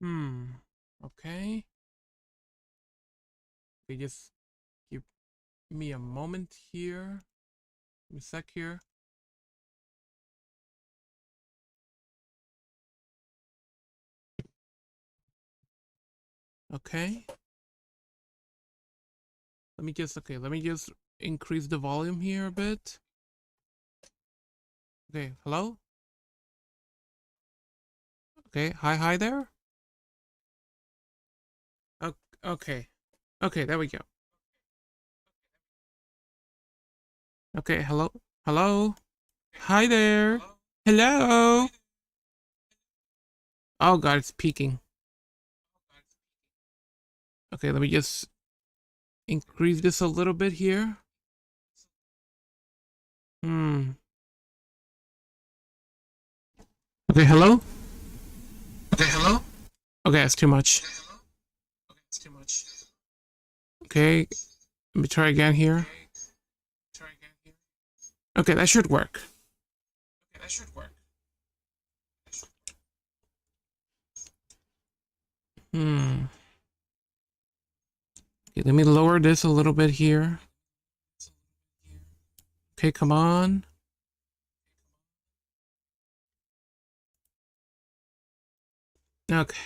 Hmm. Okay. Okay, just give me a moment here. Give me a sec here. Okay. Let me just increase the volume here a bit. Okay, hello? Okay, hi there. Okay. Okay, there we go. Okay, hello? Hello? Hi there. Hello? Oh god, it's peaking. Okay, let me just increase this a little bit here. Hmm. Okay, hello? Okay, hello? Okay, that's too much. Okay, let me try again here. Okay, that should work. Hmm. Okay, let me lower this a little bit here. Okay, come on. Okay.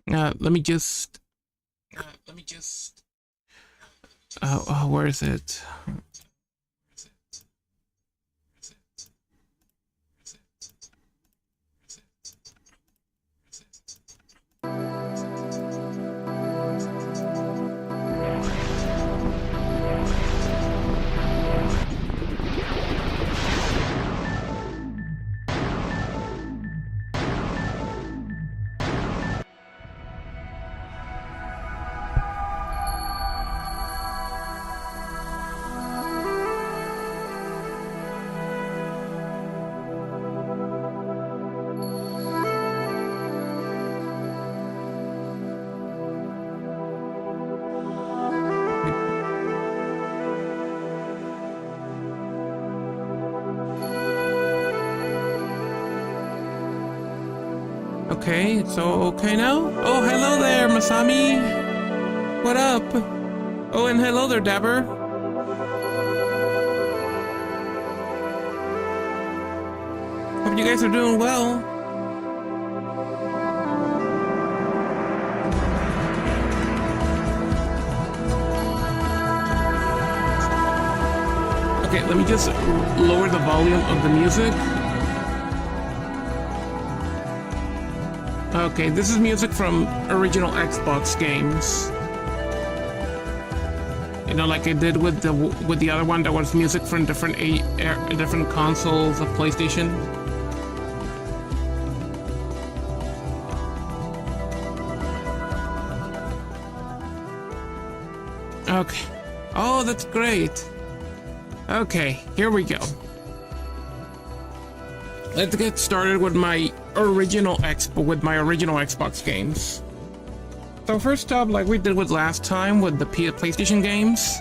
Let me just. Where is it? Okay, so okay now? Oh, hello there, Masami. What up? Oh, and hello there, Dabber. Hope you guys are doing well. Okay, let me just lower the volume of the music. Okay, this is music from original Xbox games. You know, like I did with the other one, that was music from different consoles of PlayStation. Okay. Oh, that's great. Okay, here we go. Let's get started with my original Xbox games. So first up, like we did with last time with the PlayStation games,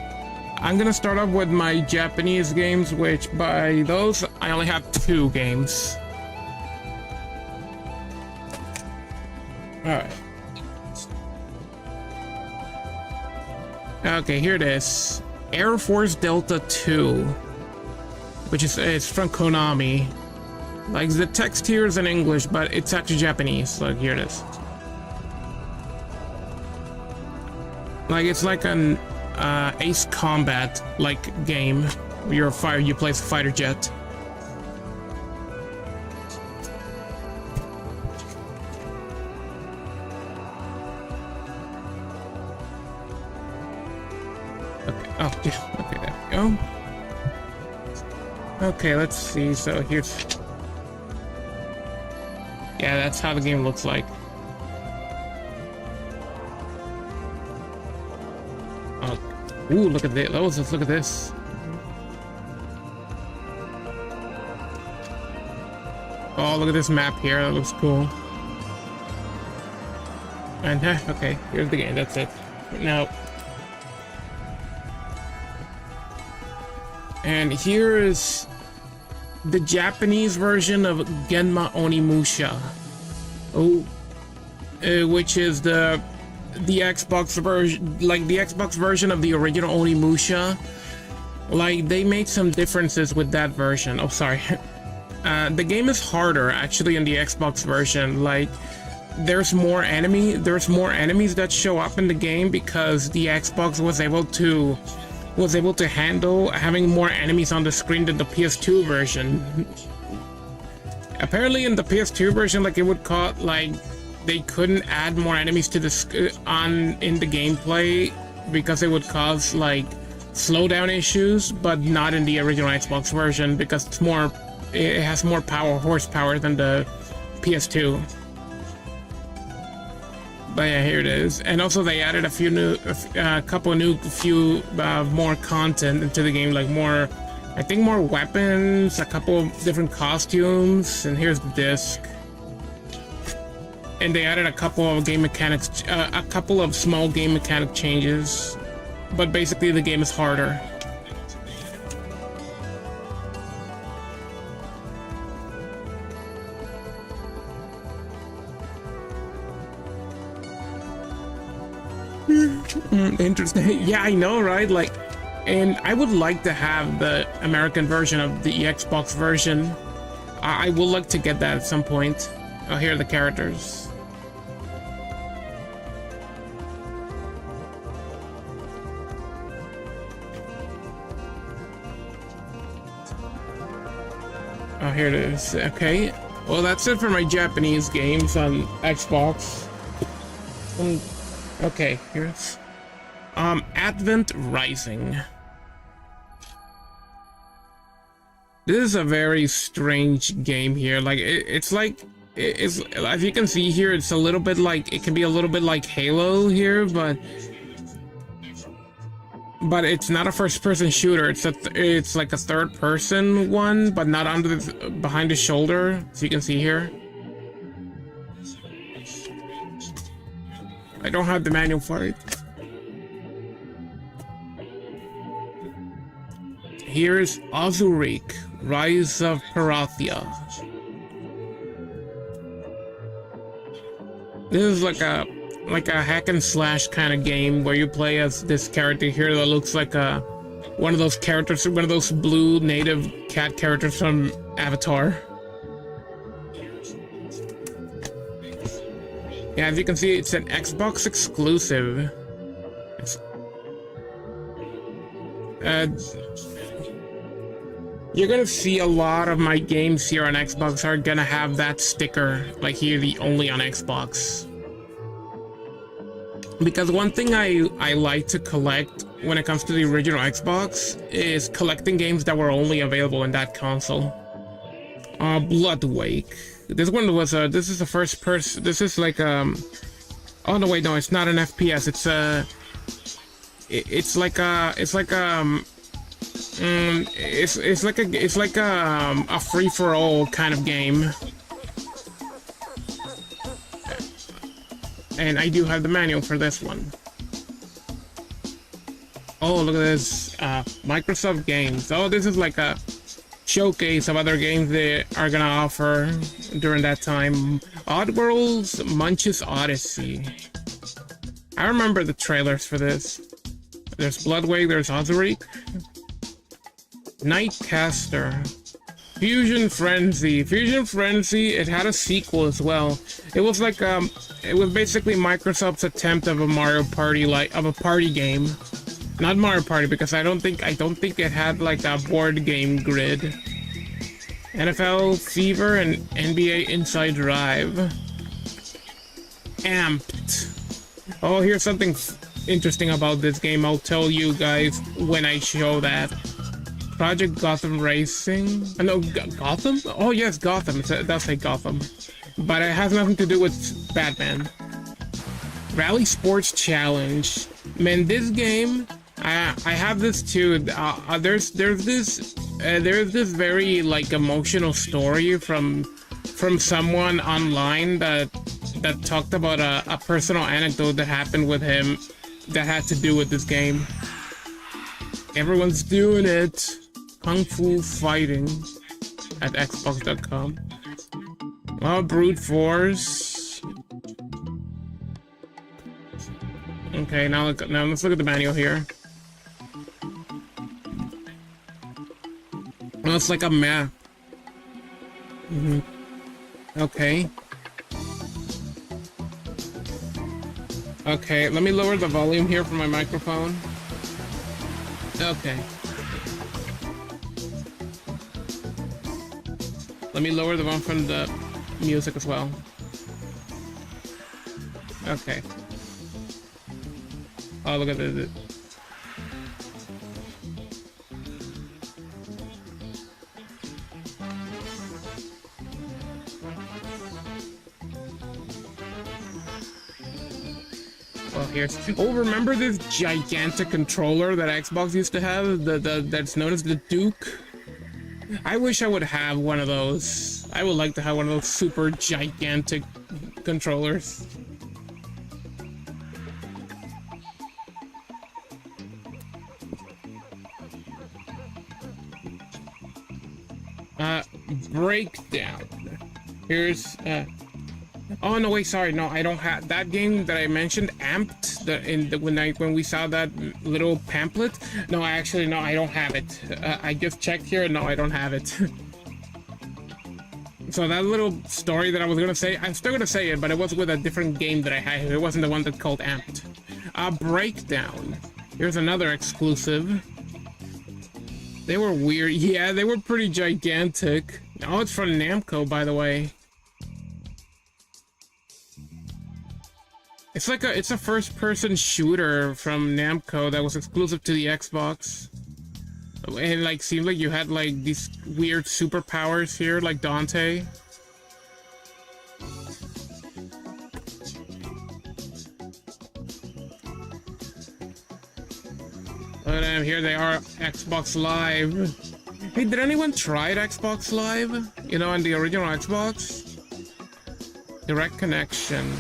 I'm gonna start off with my Japanese games, which by those I only have 2 games. Alright. Okay, here it is. Air Force Delta 2, which it's from Konami. Like, the text here is in English, but it's actually Japanese. Like, here it is. Like, it's like an Ace Combat like game where you play as a fighter jet. Okay. Oh, yeah. Okay, there we go. Okay, let's see. So here's. Yeah, that's how the game looks like. Ooh, look at this. Oh, let's look at this. Oh, look at this map here. That looks cool. And okay, here's the game. That's it. Now, and here is the Japanese version of Genma Onimusha. Oh, which is the Xbox version, like the Xbox version of the original Onimusha. Like, they made some differences with that version. Oh, sorry. The game is harder actually in the Xbox version. Like, there's more enemies that show up in the game because the Xbox was able to handle having more enemies on the screen than the PS2 version. Apparently in the PS2 version, like, it would cause, like, they couldn't add more enemies to in the gameplay because it would cause, like, slowdown issues, but not in the original Xbox version because it has more horsepower than the PS2. But yeah, here it is. And also they added more content into the game, like I think more weapons, a couple of different costumes, and here's the disc. And they added a couple of small game mechanic changes, but basically the game is harder. Interesting. Yeah, I know, right? Like, and I would like to have the American version of the Xbox version. I would like to get that at some point. Oh, here are the characters. Oh, here it is. Okay. Well, that's it for my Japanese games on Xbox. Okay, here's Advent Rising. This is a very strange game here. Like, it's as you can see here, it's a little bit like, it can be a little bit like Halo here, but it's not a first-person shooter. It's like a third-person one, but not behind the shoulder, as you can see here. I don't have the manual for it. Here's Azurik, Rise of Parathia. This is like a hack and slash kind of game where you play as this character here that looks like one of those blue native cat characters from Avatar. Yeah, as you can see, it's an Xbox exclusive. You're gonna see a lot of my games here on Xbox are gonna have that sticker, like here, the only on Xbox. Because one thing I like to collect when it comes to the original Xbox is collecting games that were only available in that console. Bloodwake. This one was this is the first person. This is like oh no, wait, no, it's not an FPS. It's like a free-for-all kind of game. And I do have the manual for this one. Oh, look at this, Microsoft games. Oh, this is like a showcase of other games they are gonna offer during that time. Oddworld's Munch's Odyssey. I remember the trailers for this. There's Bloodwake, there's Azurik. Nightcaster. Fusion Frenzy. Fusion Frenzy, it had a sequel as well. It was like, it was basically Microsoft's attempt of a Mario Party, of a party game. Not Mario Party, because I don't think it had like a board game grid. NFL Fever and NBA Inside Drive. Amped. Oh, here's something interesting about this game. I'll tell you guys when I show that. Project Gotham Racing. No, Gotham? Oh yes, Gotham. It does say Gotham. But it has nothing to do with Batman. Rally Sports Challenge. Man, this game, I have this too. There's this very like emotional story from someone online that talked about a personal anecdote that happened with him that had to do with this game. Everyone's doing it. Kung Fu Fighting at Xbox.com. Well, brute force. Okay, now let's look at the manual here. Well, it's like a map. Okay. Okay, let me lower the volume here for my microphone. Okay. Let me lower the volume from the music as well. Okay. Oh, look at this. Well, here's... Oh, remember this gigantic controller that Xbox used to have? That's known as the Duke? I wish I would have one of those. I would like to have one of those super gigantic controllers. Breakdown. Here's oh no, wait, sorry, no, I don't have that game that I mentioned, Amped. When we saw that little pamphlet. No, I don't have it. I just checked here. No, I don't have it. So that little story that I was gonna say, I'm still gonna say it, but it was with a different game that I had. It wasn't the one that's called Amped. Breakdown. Here's another exclusive. They were weird. Yeah, they were pretty gigantic. Oh, it's from Namco, by the way. It's like it's a first-person shooter from Namco that was exclusive to the Xbox. And like seemed like you had like these weird superpowers here, like Dante. And here they are, Xbox Live. Hey, did anyone try Xbox Live? You know, on the original Xbox? Direct connection.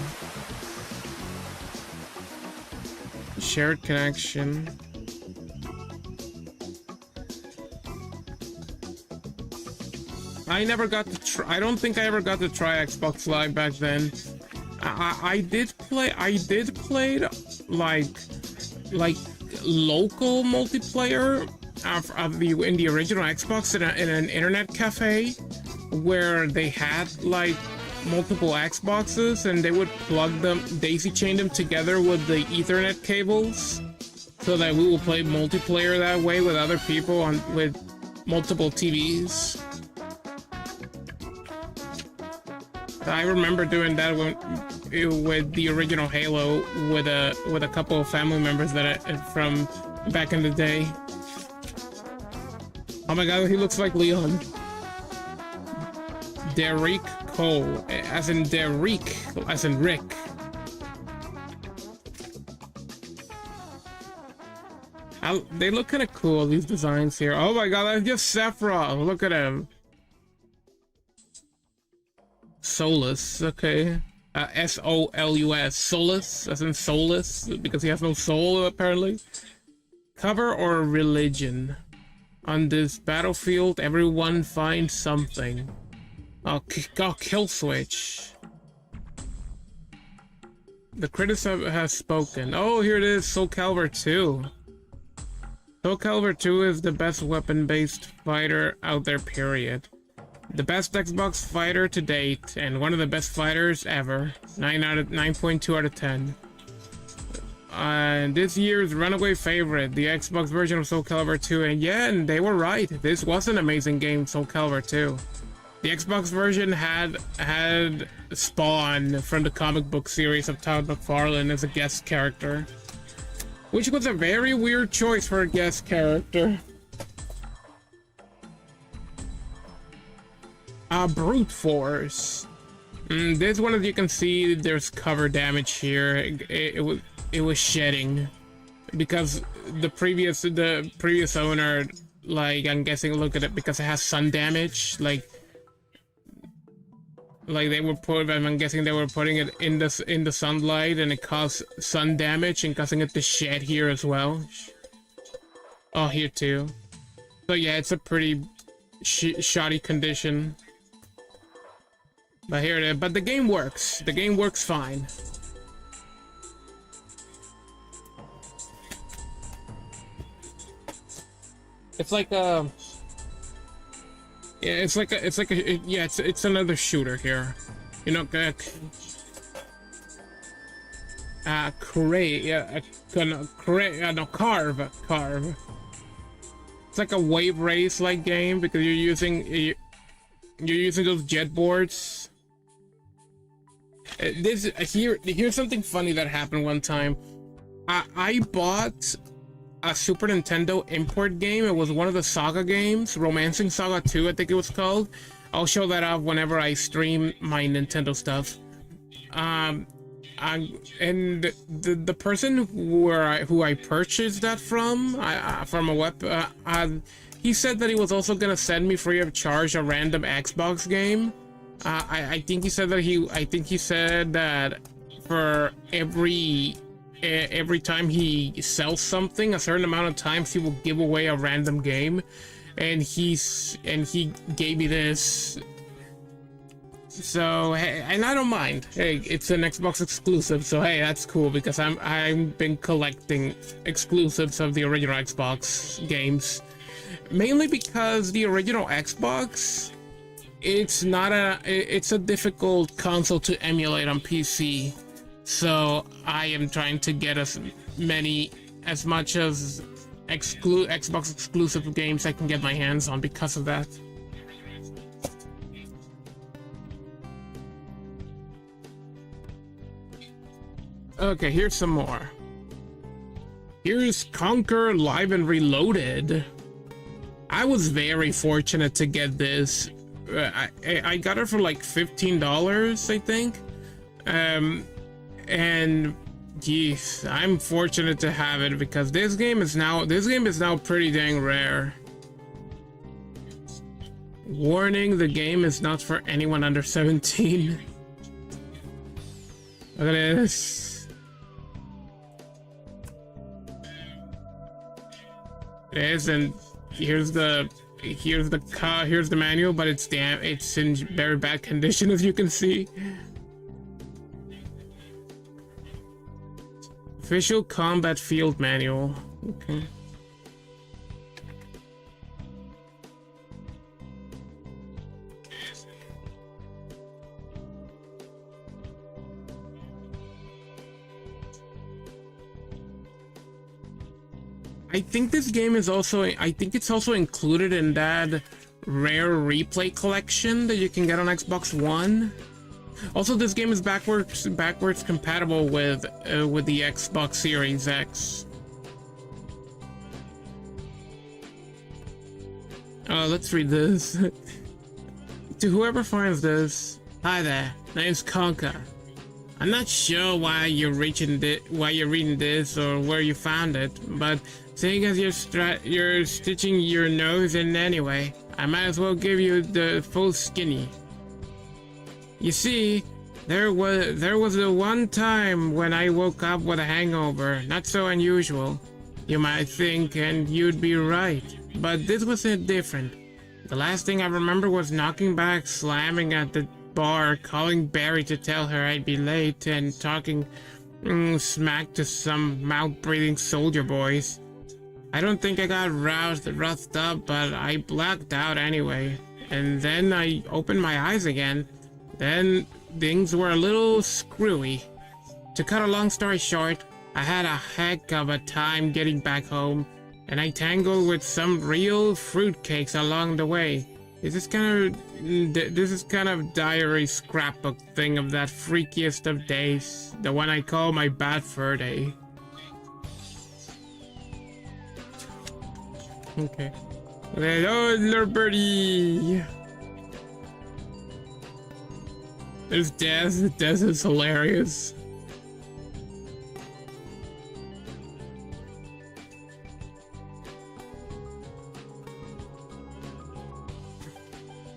Shared connection. I never got to try. I don't think I ever got to try Xbox Live back then. I did play like local multiplayer in the original Xbox in an internet cafe where they had like multiple Xboxes and they would plug them, daisy chain them together with the Ethernet cables so that we will play multiplayer that way with other people with multiple TVs. I remember doing that with the original Halo with a couple of family members from back in the day. Oh my god, he looks like Leon. Derek Cole, as in Derek, as in Rick. They look kind of cool, these designs here. Oh my god, that's just Sephiroth. Look at him. Solus, okay. S-O-L-U-S, Solus, as in soulless, because he has no soul, apparently. Cover or religion? On this battlefield, everyone finds something. Oh, kill switch. The critic has spoken. Oh, here it is, Soul Calibur 2. Soul Calibur 2 is the best weapon-based fighter out there, period. The best Xbox fighter to date, and one of the best fighters ever. 9.2 out of 10. This year's runaway favorite, the Xbox version of Soul Calibur 2, and yeah, and they were right. This was an amazing game, Soul Calibur 2. The Xbox version had Spawn from the comic book series of Todd McFarlane as a guest character, which was a very weird choice for a guest character. Brute force. This one, as you can see, there's cover damage here. It was shedding. because the previous owner, like, I'm guessing, look at it, because it has sun damage, like they were I'm guessing they were putting it in the sunlight, and it caused sun damage and causing it to shed here as well. Oh, here too. So yeah, it's a pretty shoddy condition. But here it is. But the game works. The game works fine. It's like a... Yeah, it's another shooter here. You know, carve. It's like a wave race like game because you're using those jet boards. Here's something funny that happened one time. I bought a Super Nintendo import game. It was one of the Saga games, Romancing Saga 2, I think it was called. I'll show that off whenever I stream my Nintendo stuff. And the person who I purchased that from a web, he said that he was also gonna send me free of charge a random Xbox game. I think he said that for every time he sells something, a certain amount of times he will give away a random game, and he gave me this. So hey, and I don't mind. Hey, it's an Xbox exclusive, so hey, that's cool because I've been collecting exclusives of the original Xbox games, mainly because the original Xbox, it's a difficult console to emulate on PC. So I am trying to get as much as Xbox exclusive games I can get my hands on because of that. Okay, here's some more. Here's Conquer Live and Reloaded. I was very fortunate to get this. I got it for like $15, I think. And geez, I'm fortunate to have it because this game is now pretty dang rare. Warning, the game is not for anyone under 17. Look at this. It is, and here's the manual, but it's in very bad condition, as you can see. Official Combat Field Manual. Okay. I think this game is also, I think it's also included in that rare replay collection that you can get on Xbox One. Also, this game is backwards compatible with the Xbox Series X. Let's read this. To whoever finds this, hi there, name's Conker. I'm not sure why you're reading this or where you found it, but seeing as you're stitching your nose in anyway, I might as well give you the full skinny. You see, there was the one time when I woke up with a hangover, not so unusual, you might think, and you'd be right, but this was different. The last thing I remember was knocking back, slamming at the bar, calling Barry to tell her I'd be late, and talking smack to some mouth-breathing soldier boys. I don't think I got roughed up, but I blacked out anyway, and then I opened my eyes again. Then things were a little screwy. To cut a long story short, I had a heck of a time getting back home, and I tangled with some real fruitcakes along the way. This is kind of diary scrapbook thing of that freakiest of days, the one I call my bad fur day. Okay. Oh, little birdie. There's Des. Des is hilarious.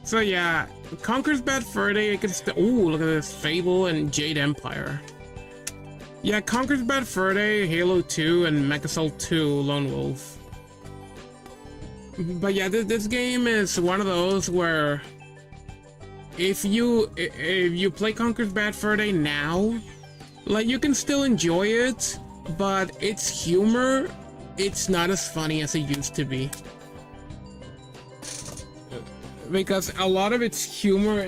So yeah, Conker's Bad Fur Day. It can still. Ooh, look at this, Fable and Jade Empire. Yeah, Conker's Bad Fur Day, Halo 2, and Mechasoul 2 Lone Wolf. But yeah, this game is one of those where if you play Conker's Bad Fur Day now, like you can still enjoy it, but its humor, it's not as funny as it used to be. Because a lot of its humor,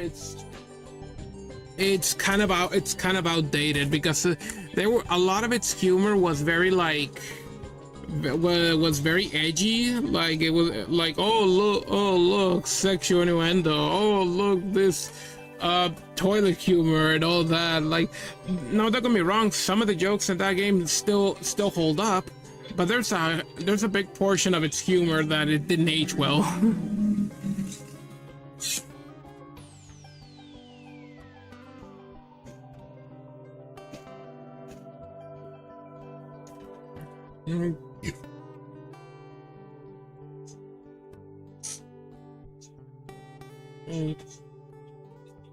it's kind of outdated, because there were a lot of its humor was very like was very edgy, like it was like, oh look, sexual innuendo, oh look, this toilet humor and all that. Like, no, don't get me wrong, some of the jokes in that game still hold up, but there's a big portion of its humor that it didn't age well.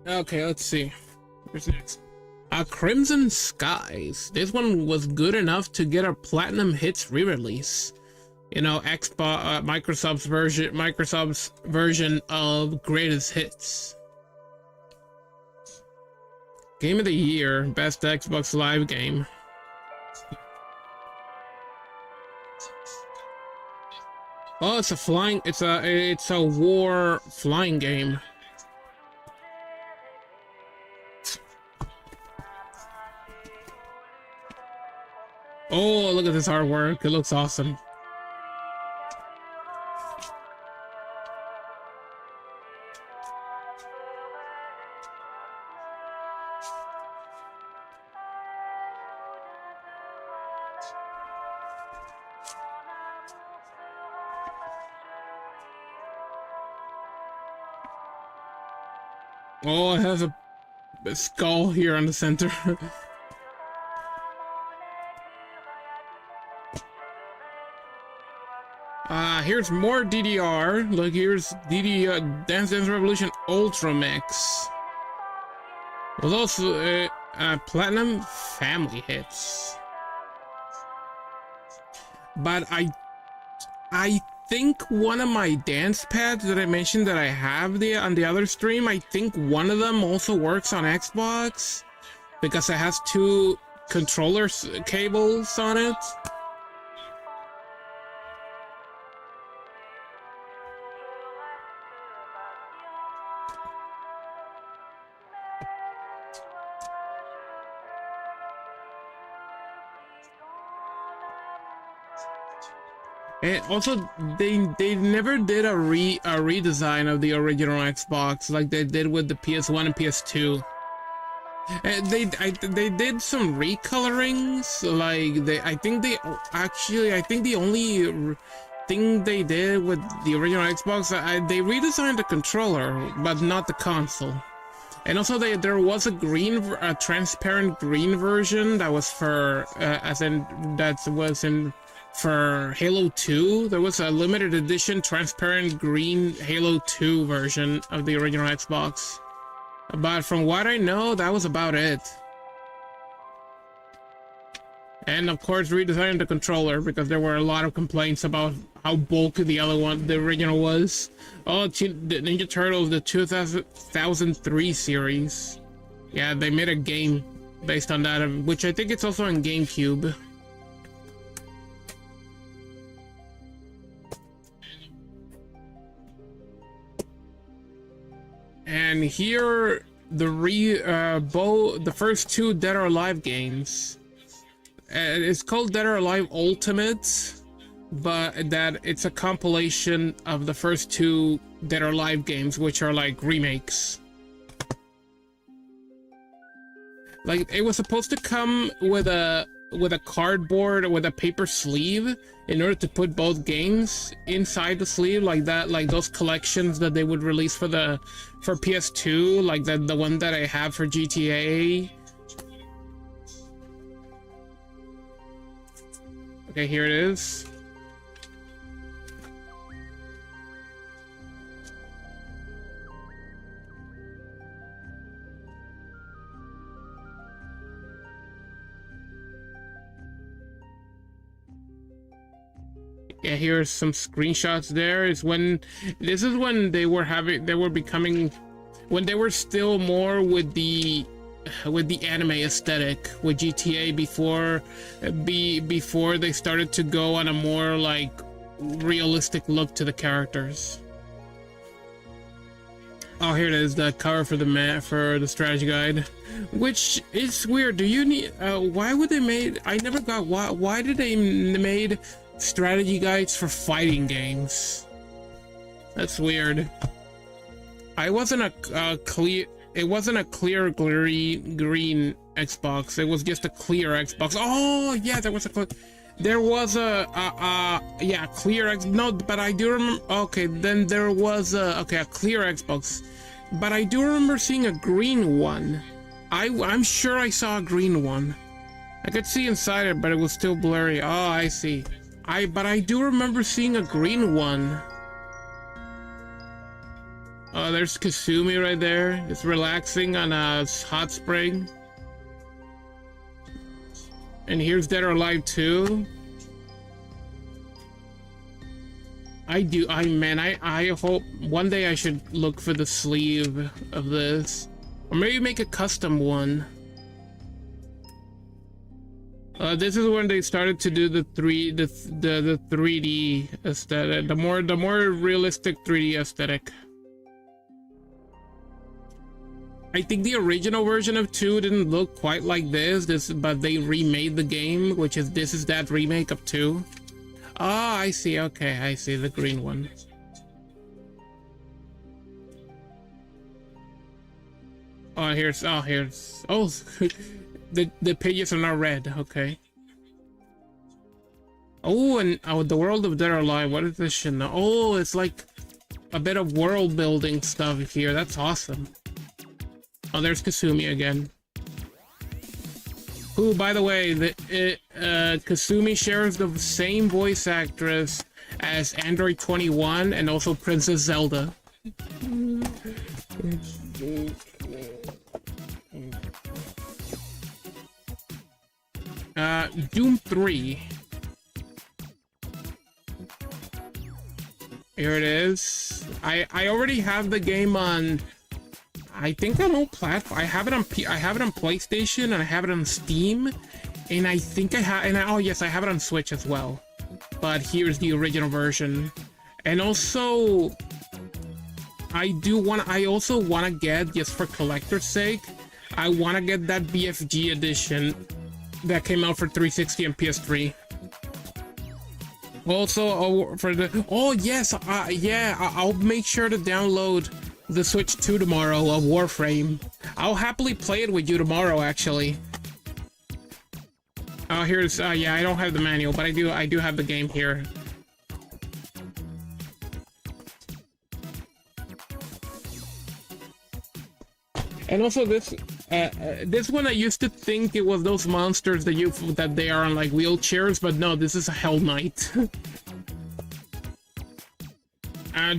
Okay, let's see. Where's next? Crimson Skies. This one was good enough to get a Platinum Hits re-release. You know, Xbox, Microsoft's version of Greatest Hits. Game of the Year, Best Xbox Live Game. Oh, it's a war flying game. Oh, look at this artwork. It looks awesome. Oh, it has a skull here on the center. Here's more DDR. Look, here's Dance Dance Revolution Ultra Mix. With also Platinum Family Hits. But I think one of my dance pads that I mentioned that I have on the other stream, I think one of them also works on Xbox, because it has 2 controller cables on it. And also, they never did a redesign of the original Xbox like they did with the PS1 and PS2. And they did some recolorings. Like I think the only thing they did with the original Xbox, they redesigned the controller, but not the console. And also, there was a transparent green version that was for for Halo 2. There was a limited edition transparent green Halo 2 version of the original Xbox. But from what I know, that was about it. And of course, redesigning the controller, because there were a lot of complaints about how bulky the original was. Oh, the Ninja Turtles, the 2003 series. Yeah, they made a game based on that, which I think it's also on GameCube. And here, the first 2 Dead or Alive games. It's called Dead or Alive Ultimate, but that it's a compilation of the first 2 Dead or Alive games, which are like remakes. Like, it was supposed to come with a cardboard, with a paper sleeve, in order to put both games inside the sleeve, like that, like those collections that they would release for PS2, like the one that I have for GTA. Okay, here it is. Yeah, here's some screenshots. This is when they were becoming, when they were still more with the anime aesthetic with GTA before they started to go on a more like realistic look to the characters. Oh, here it is, the cover for the strategy guide, which is weird. Do you need why would they made, I never got why did they made strategy guides for fighting games? That's weird. It wasn't a clear green Xbox. It was just a clear Xbox. Oh yeah, there was a yeah, clear X. No, but I do remember. Okay, then there was a clear Xbox, but I do remember seeing a green one. I'm sure I saw a green one. I could see inside it, but it was still blurry. Oh, I see. But I do remember seeing a green one. Oh, there's Kasumi right there. It's relaxing on a hot spring. And here's Dead or Alive 2. I hope one day I should look for the sleeve of this. Or maybe make a custom one. This is when they started to do the 3D aesthetic, the more realistic 3D aesthetic. I think the original version of 2 didn't look quite like this, but they remade the game, which is this is that remake of 2. Ah, I see. Okay, I see the green one. Oh, here's the pages are now red. Okay. Oh, and the world of Dead or Alive. What is this shit now? Oh, it's like a bit of world building stuff here. That's awesome. Oh, there's Kasumi again. Who, by the way, Kasumi shares the same voice actress as Android 21 and also Princess Zelda. Doom 3. Here it is. I already have the game on, I think on all platforms. I have it on PlayStation, and I have it on Steam, and I think oh yes, I have it on Switch as well. But here's the original version. And also I also want to get, just for collector's sake, I want to get that BFG edition that came out for 360 and PS3. Also, I'll make sure to download the Switch 2 tomorrow of Warframe. I'll happily play it with you tomorrow, actually. Oh, here's yeah, I don't have the manual, but I do have the game here. And also this one, I used to think it was those monsters that they are on like wheelchairs, but no, this is a Hell Knight.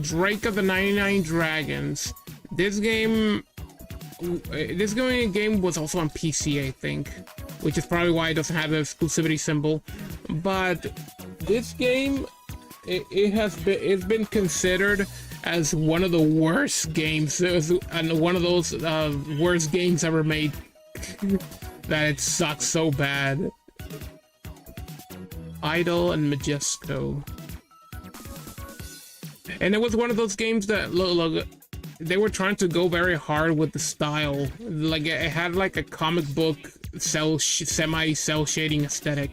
Drake of the 99 Dragons. This game was also on PC, I think, which is probably why it doesn't have the exclusivity symbol. But this game, it's been considered as one of the worst games, and one of those worst games ever made. That it sucks so bad. Idol and Majesco. And it was one of those games that look, they were trying to go very hard with the style. Like it had like a comic book semi cell shading aesthetic.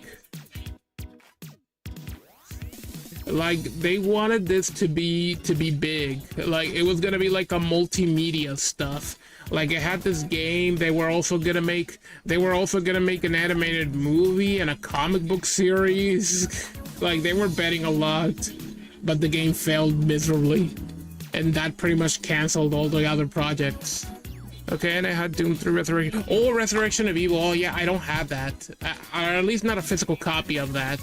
Like they wanted this to be big. Like it was gonna be like a multimedia stuff. Like it had this game. They were also gonna make an animated movie and a comic book series. Like they were betting a lot, but the game failed miserably, and that pretty much canceled all the other projects. Okay, and I had Doom 3 Resurrection. Oh, Resurrection of Evil. Oh yeah, I don't have that, or at least not a physical copy of that.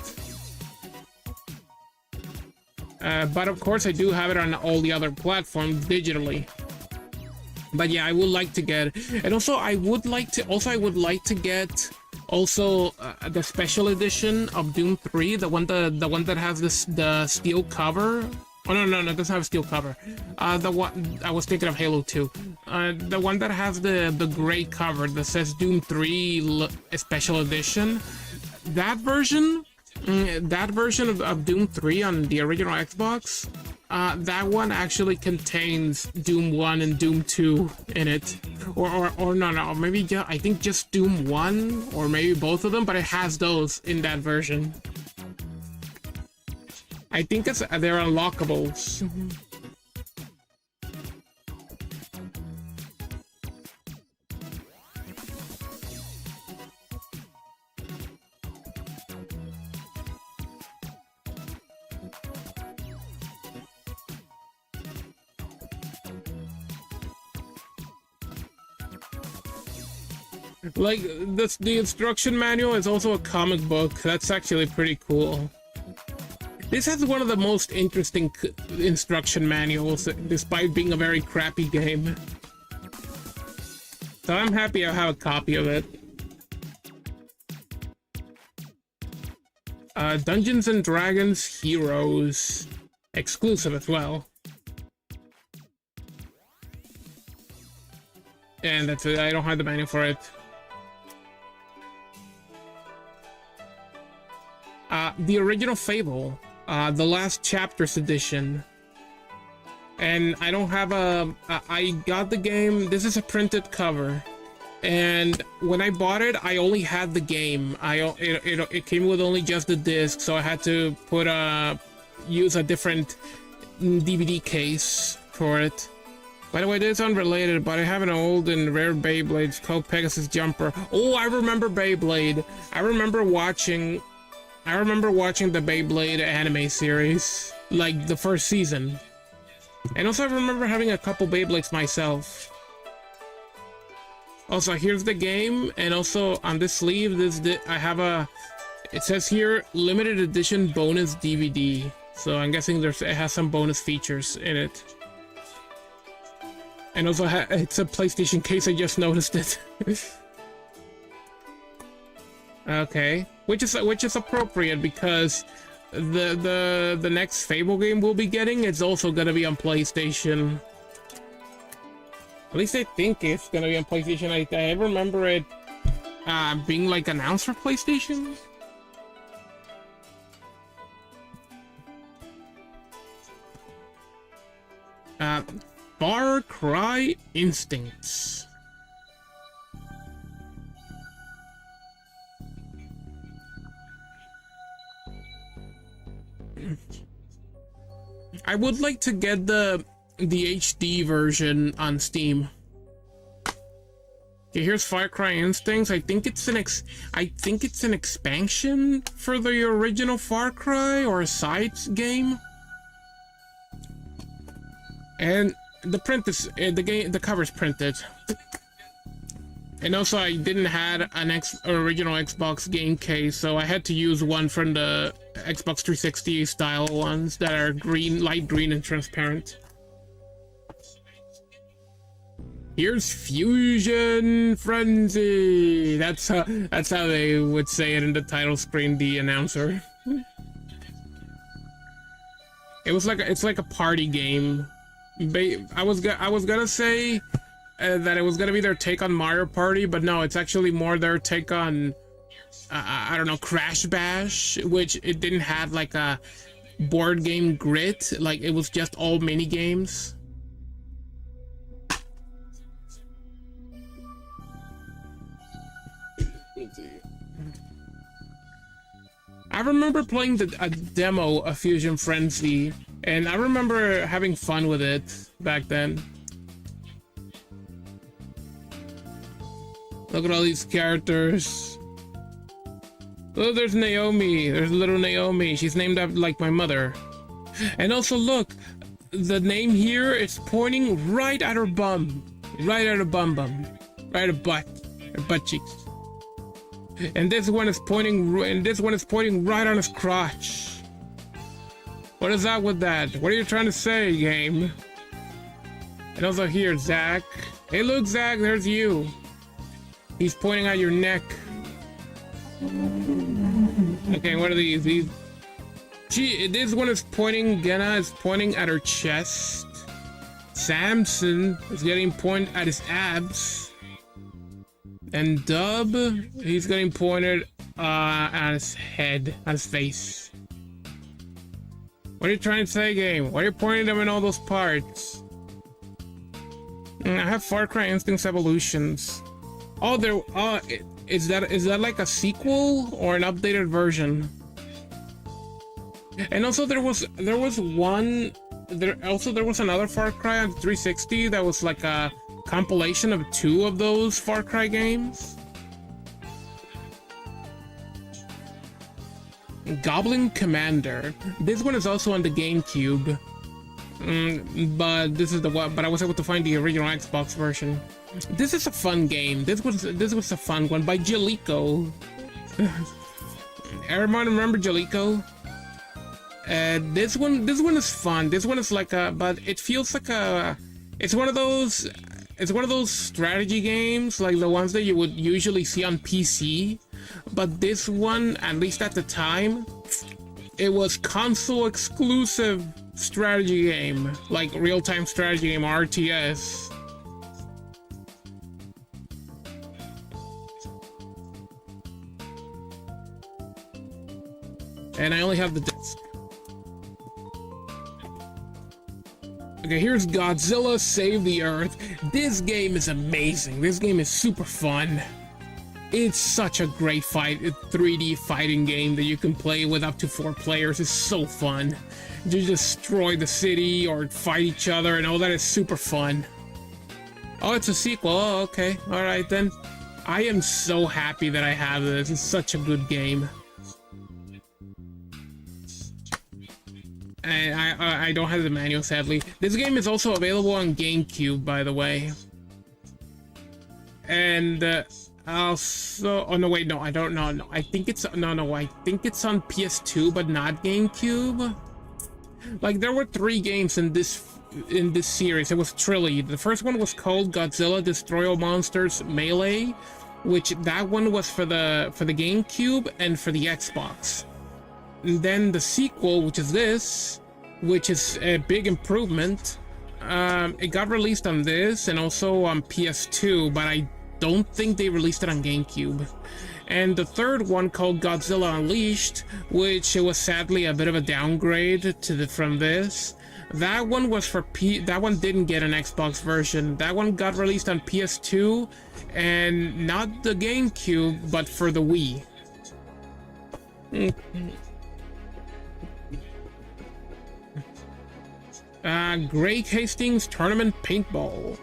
But of course I do have it on all the other platforms digitally. But yeah, I would like to get, and also I would like to get Also, the special edition of Doom 3, the one that has the steel cover. Oh no, it doesn't have a steel cover. The one I was thinking of Halo 2. The one that has the gray cover that says Doom 3 special edition. That version of Doom 3 on the original Xbox, that one actually contains Doom 1 and Doom 2 in it. Or no, maybe I think just Doom 1, or maybe both of them, but it has those in that version. I think they're unlockables. Like, the instruction manual is also a comic book. That's actually pretty cool. This has one of the most interesting instruction manuals, despite being a very crappy game. So I'm happy I have a copy of it. Dungeons and Dragons Heroes. Exclusive as well. And that's it, I don't have the manual for it. The original Fable, the last chapters edition. And I don't have I got the game, this is a printed cover. And when I bought it, I only had the game. It came with only just the disc, so I had to use a different DVD case for it. By the way, this is unrelated, but I have an old and rare Beyblade. It's called Pegasus Jumper. Oh, I remember Beyblade. I remember watching the Beyblade anime series, like the first season. And also I remember having a couple Beyblades myself. Also, here's the game, and also on this sleeve, I have it says here, limited edition bonus DVD. So I'm guessing it has some bonus features in it. And also, it's a PlayStation case, I just noticed it. Okay, which is appropriate because the next Fable game we'll be getting, it's also gonna be on PlayStation. At least I think it's gonna be on PlayStation. I remember it being like announced for PlayStation. Far Cry Instincts. I would like to get the HD version on Steam. Okay, here's Far Cry Instincts. I think it's an expansion for the original Far Cry, or a side game. And the print is the cover's printed. And also, I didn't have an original Xbox game case, so I had to use one from the Xbox 360 style ones that are green, light green and transparent. Here's Fusion Frenzy. That's how they would say it in the title screen. The announcer. It's like a party game. I was gonna say that it was gonna be their take on Mario Party, but no, it's actually more their take on I don't know, Crash Bash, which it didn't have like a board game grit, like it was just all mini games. I remember playing a demo of Fusion Frenzy, and I remember having fun with it back then. Look at all these characters. Oh, there's Naomi. There's little Naomi. She's named after like my mother. And also look, the name here is pointing right at her bum. Right at her bum. Right at her butt cheeks. And this one is pointing right on his crotch. What is that with that? What are you trying to say, game? And also here, Zach. Hey, look, Zach, there's you. He's pointing at your neck. Okay, what are these? This one is pointing. Genna is pointing at her chest. Samson is getting pointed at his abs. And Dub, he's getting pointed at his head, at his face. What are you trying to say, game? Why are you pointing them in all those parts? I have Far Cry Instincts Evolutions. Oh, is that like a sequel or an updated version? And also there was another Far Cry on 360 that was like a compilation of 2 of those Far Cry games. Goblin Commander. This one is also on the GameCube. But this is the one. But I was able to find the original Xbox version. This is a fun game. This was a fun one by Jalico. Everyone remember Jalico? This one is fun. This one is like a, but it feels like a. It's one of those strategy games like the ones that you would usually see on PC. But this one, at least at the time, it was console exclusive strategy game, like real-time strategy game, RTS. And I only have the disc. Okay, here's Godzilla Save the Earth. This game is amazing. This game is super fun. It's such a great 3D fighting game that you can play with up to 4 players. It's so fun. You destroy the city or fight each other and all that is super fun. Oh, it's a sequel. Oh, okay. Alright then. I am so happy that I have this. It's such a good game. And I don't have the manual, sadly. This game is also available on GameCube, by the way. And also, oh no, wait, no, I don't know. No, I think it's I think it's on PS2, but not GameCube. Like there were 3 games in this series. It was trilogy. The first one was called Godzilla Destroy All Monsters Melee, which that one was for the GameCube and for the Xbox. And then the sequel, which is this, which is a big improvement. It got released on this and also on PS2, but I don't think they released it on GameCube. And the third one called Godzilla Unleashed, which was sadly a bit of a downgrade from this. That one was for that one didn't get an Xbox version. That one got released on PS2 and not the GameCube, but for the Wii. Greg Hastings Tournament Paintball.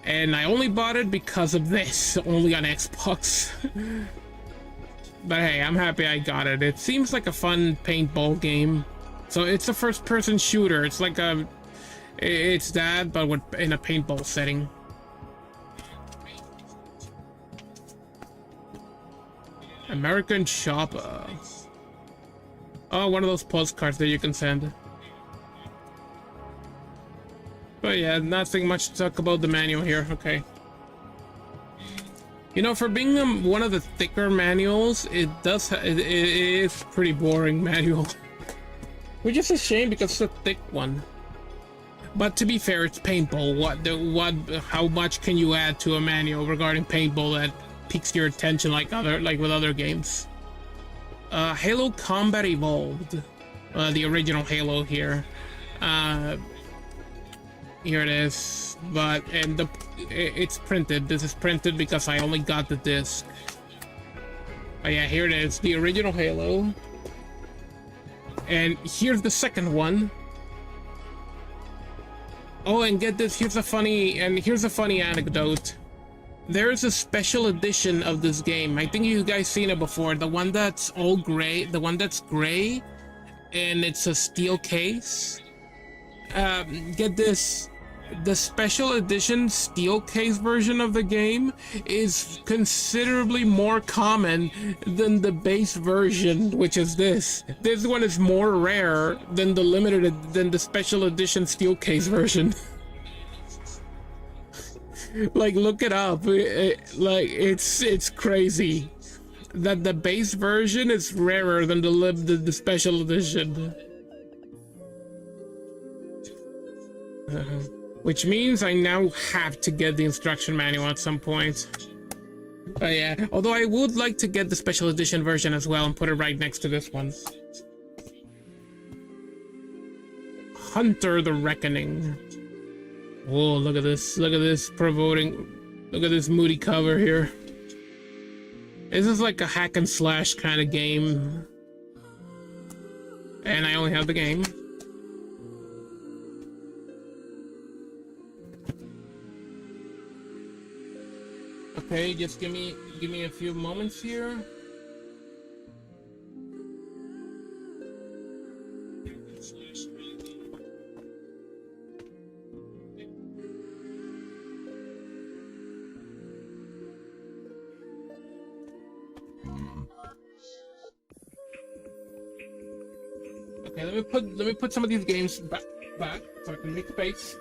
And I only bought it because of this, only on Xbox. But hey, I'm happy I got it. It seems like a fun paintball game. So it's a first-person shooter. It's like it's that, but in a paintball setting. American Shopper. Oh, one of those postcards that you can send. But yeah, nothing much to talk about the manual here. Okay. You know, for being one of the thicker manuals, it is pretty boring manual. Which is a shame because it's a thick one. But to be fair, it's paintball. How much can you add to a manual regarding paintball that piques your attention like with other games? Halo Combat Evolved, the original Halo here. Here it is, it's printed. This is printed because I only got the disc. Oh yeah, here it is, the original Halo. And here's the second one. Oh, and get this, here's a funny anecdote. There's a special edition of this game. I think you guys seen it before. The one that's all gray, and it's a steel case. Get this, the special edition steel case version of the game is considerably more common than the base version, which is this. This one is more rare than the special edition steel case version. Like, look it up. It's crazy. that the base version is rarer than the special edition. Which means I now have to get the instruction manual at some point. But yeah, although I would like to get the special edition version as well and put it right next to this one. Hunter the Reckoning. Whoa, look at this. Look at this promoting. Look at this moody cover here. This is like a hack and slash kind of game. And I only have the game. Okay, just give me a few moments here. Okay, let me put some of these games back so I can make space.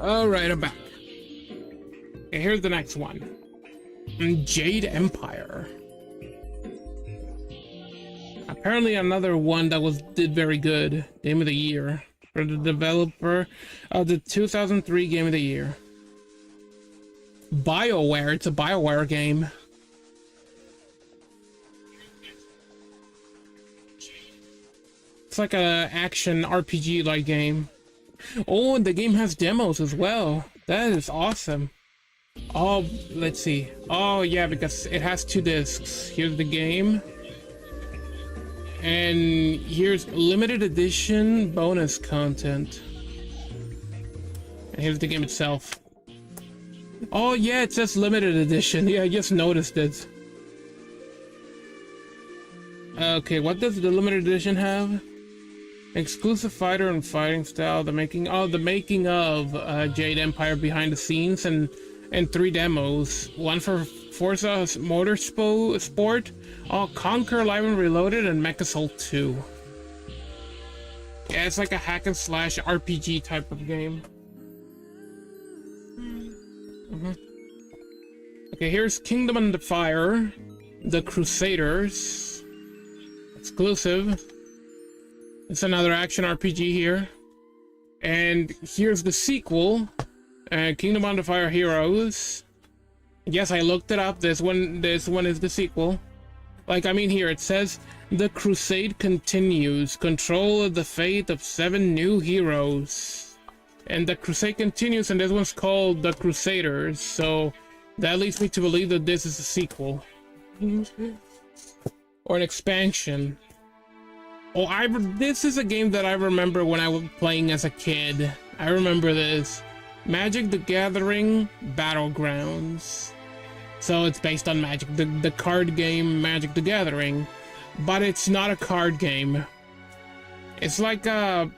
Alright, I'm back. Okay, here's the next one. Jade Empire. Apparently another one that did very good. Game of the Year. For the developer of the 2003 Game of the Year. BioWare, it's a BioWare game. It's like a action RPG-like game. Oh, and the game has demos as well. That is awesome. Oh, let's see. Oh, yeah, because it has 2 discs. Here's the game. And here's limited edition bonus content. And here's the game itself. Oh, yeah, it says limited edition. Yeah, I just noticed it. Okay, what does the limited edition have? Exclusive fighter and fighting style, the making of Jade Empire behind the scenes, and 3 demos. One for Forza Motorsport, Conquer Live and Reloaded, and MechAssault 2. Yeah, it's like a hack and slash RPG type of game. Okay, here's Kingdom Under Fire, The Crusaders, exclusive. It's another action RPG here. And here's the sequel, Kingdom Under Fire Heroes. Yes, I looked it up. This one is the sequel. Like, I mean, here it says, the crusade continues. Control the fate of 7 new heroes. And the crusade continues, and this one's called The Crusaders. So that leads me to believe that this is a sequel. Or an expansion. Oh, this is a game that I remember when I was playing as a kid. I remember this. Magic the Gathering Battlegrounds. So it's based on Magic, the card game Magic the Gathering. But it's not a card game. It's like a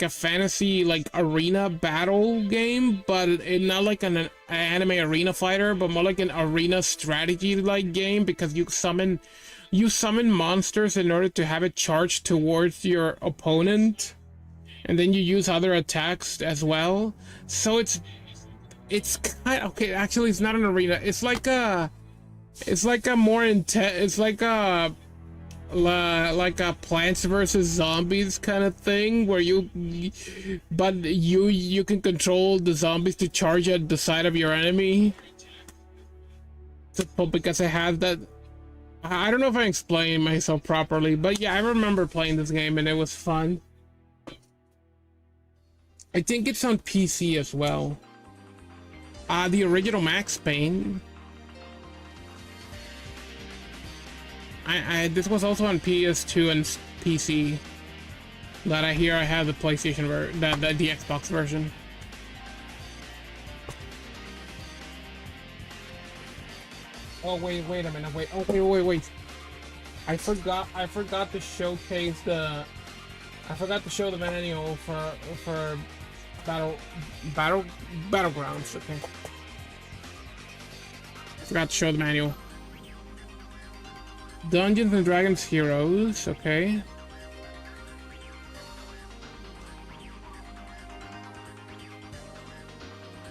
fantasy, like, arena battle game, but not like an anime arena fighter, but more like an arena strategy like game, because you summon monsters in order to have it charged towards your opponent, and then you use other attacks as well. So it's kind of, okay, actually it's not an arena, it's like a more intense, it's like a Plants vs Zombies kind of thing, where you can control the zombies to charge at the side of your enemy. So, because I have that, I don't know if I explained myself properly, but yeah, I remember playing this game and it was fun. I think it's on PC as well. The original Max Payne. This was also on PS2 and PC. But I hear I have the PlayStation the Xbox version. Oh wait a minute, wait. Oh wait. I forgot to showcase the. I forgot to show the manual for battlegrounds. Okay. Forgot to show the manual. Dungeons and Dragons Heroes. Okay.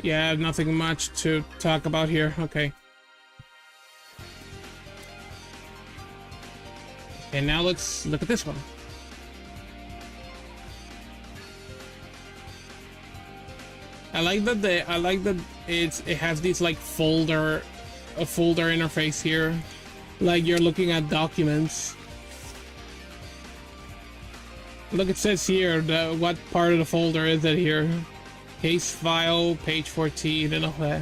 Yeah, nothing much to talk about here. Okay. And now let's look at this one. I like that it has these like folder interface here, like you're looking at documents. Look, it says here what part of the folder is it here. Case file, page 14, and all that.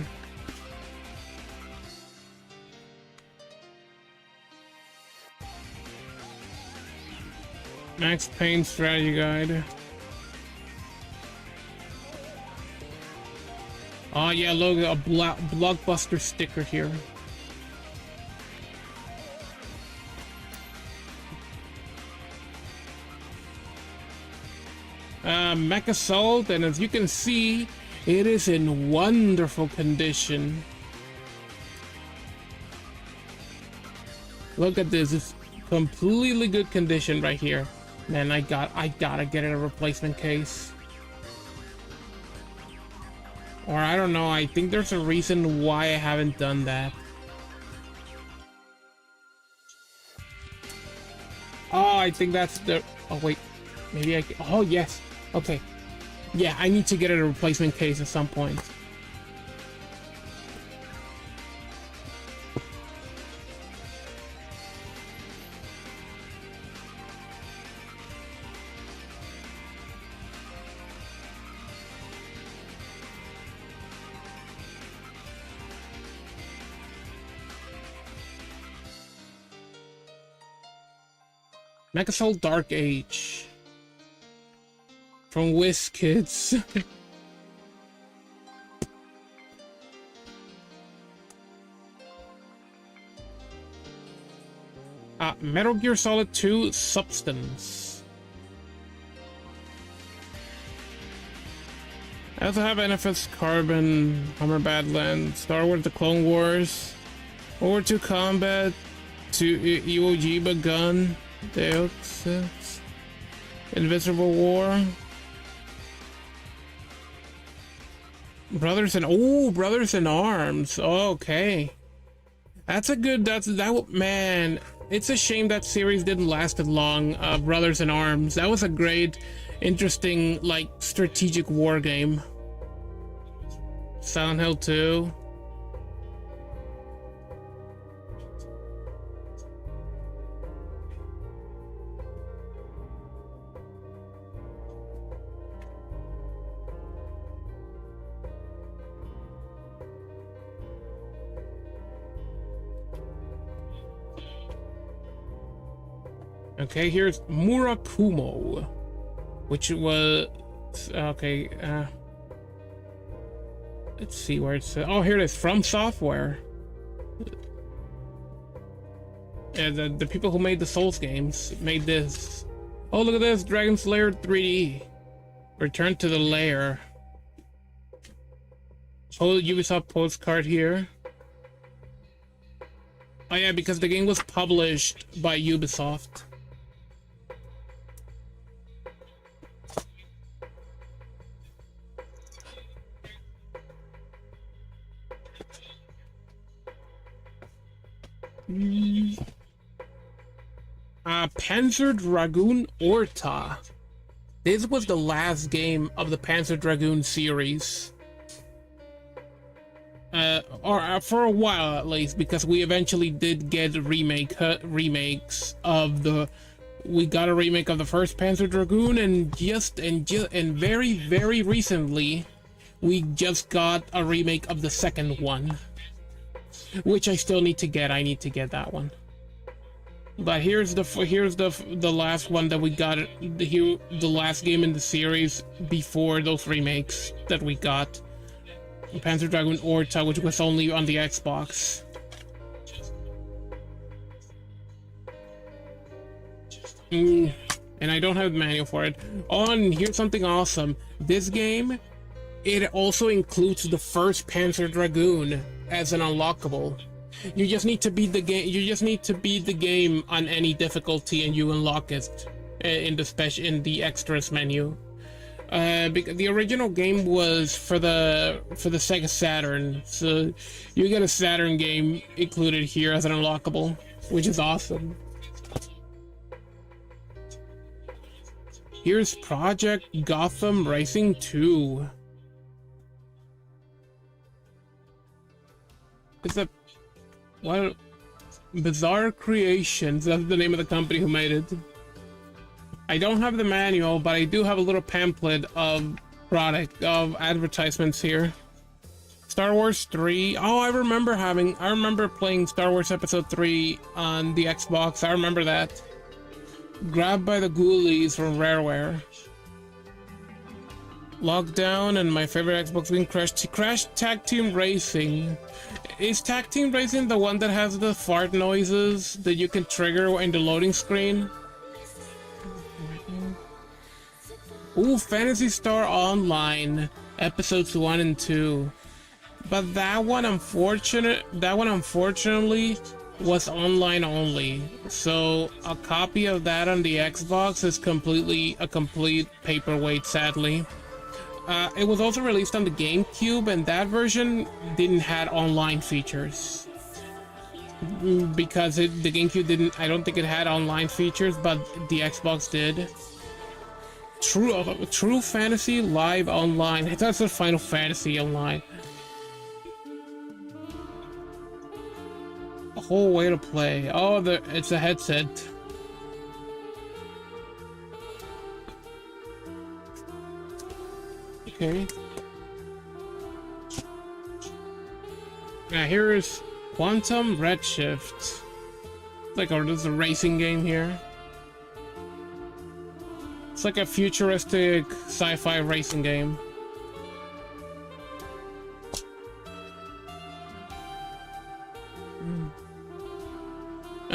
Max Payne strategy guide. Oh yeah, look, a blockbuster sticker here. Mech Assault, and as you can see, it is in wonderful condition. Look at this, it's completely good condition right here. Man, I gotta get it a replacement case. Or I don't know, I think there's a reason why I haven't done that. Oh, I think that's the... Oh, wait. Maybe I can... Oh, yes. Okay. Yeah, I need to get it a replacement case at some point. Mech Assault Dark Age from WizKids. Metal Gear Solid 2 Substance. I also have NFS Carbon, Hummer Badlands, Star Wars The Clone Wars, World War II Combat, Iwo Jima Gun, Deus Ex, Invisible War, Brothers in Arms. Oh, okay, that's a good. Man. It's a shame that series didn't last as long. Brothers in Arms. That was a great, interesting, like strategic war game. Silent Hill 2. Okay, here's Murakumo, which was okay. Let's see where it's. Oh, here it is. From Software. Yeah, the people who made the Souls games made this. Oh, look at this, Dragon's Lair 3D. Return to the lair. Whole Ubisoft postcard here. Oh yeah, because the game was published by Ubisoft. Panzer Dragoon Orta. This was the last game of the Panzer Dragoon series. Or for a while at least, because we eventually did get remakes of the we got a remake of the first Panzer Dragoon, and very recently, we just got a remake of the second one, which I still need to get. I need to get that one. But here's the last one that we got. The last game in the series before those remakes that we got. Panzer Dragoon Orta, which was only on the Xbox. And I don't have the manual for it. Oh, and here's something awesome. This game, it also includes the first Panzer Dragoon as an unlockable. You just need to beat the game. You just need to beat the game on any difficulty, and you unlock it in the extras menu. Because the original game was for the Sega Saturn, so you get a Saturn game included here as an unlockable, which is awesome. Here's Project Gotham Racing 2. It's a... what? Bizarre Creations, that's the name of the company who made it. I don't have the manual, but I do have a little pamphlet of advertisements here. Star Wars 3. Oh, I remember playing Star Wars Episode 3 on the Xbox. I remember that. Grabbed by the Ghoulies from Rareware. Lockdown and my favorite Xbox game, Crash Tag Team Racing. Is Tag Team Racing the one that has the fart noises that you can trigger in the loading screen? Ooh, Phantasy Star Online, episodes 1 and 2. But that one unfortunately was online only. So a copy of that on the Xbox is a complete paperweight, sadly. It was also released on the GameCube, and that version didn't have online features. Because the GameCube didn't, I don't think it had online features, but the Xbox did. True Fantasy Live Online. That's the Final Fantasy Online. A whole way to play. Oh, it's a headset. Okay. Now here is Quantum Redshift. There's a racing game here. It's like a futuristic sci-fi racing game.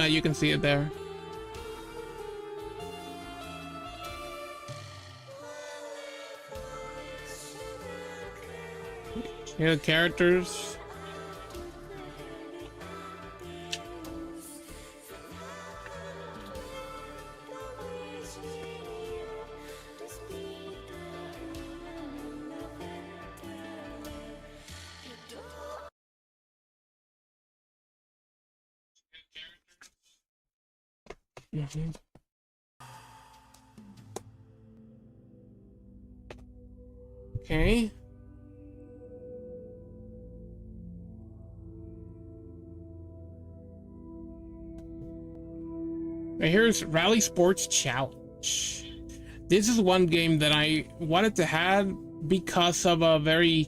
You can see it there. Here are the characters. Mm-hmm. Okay. Now here's Rally Sports Challenge. This is one game that I wanted to have because of a very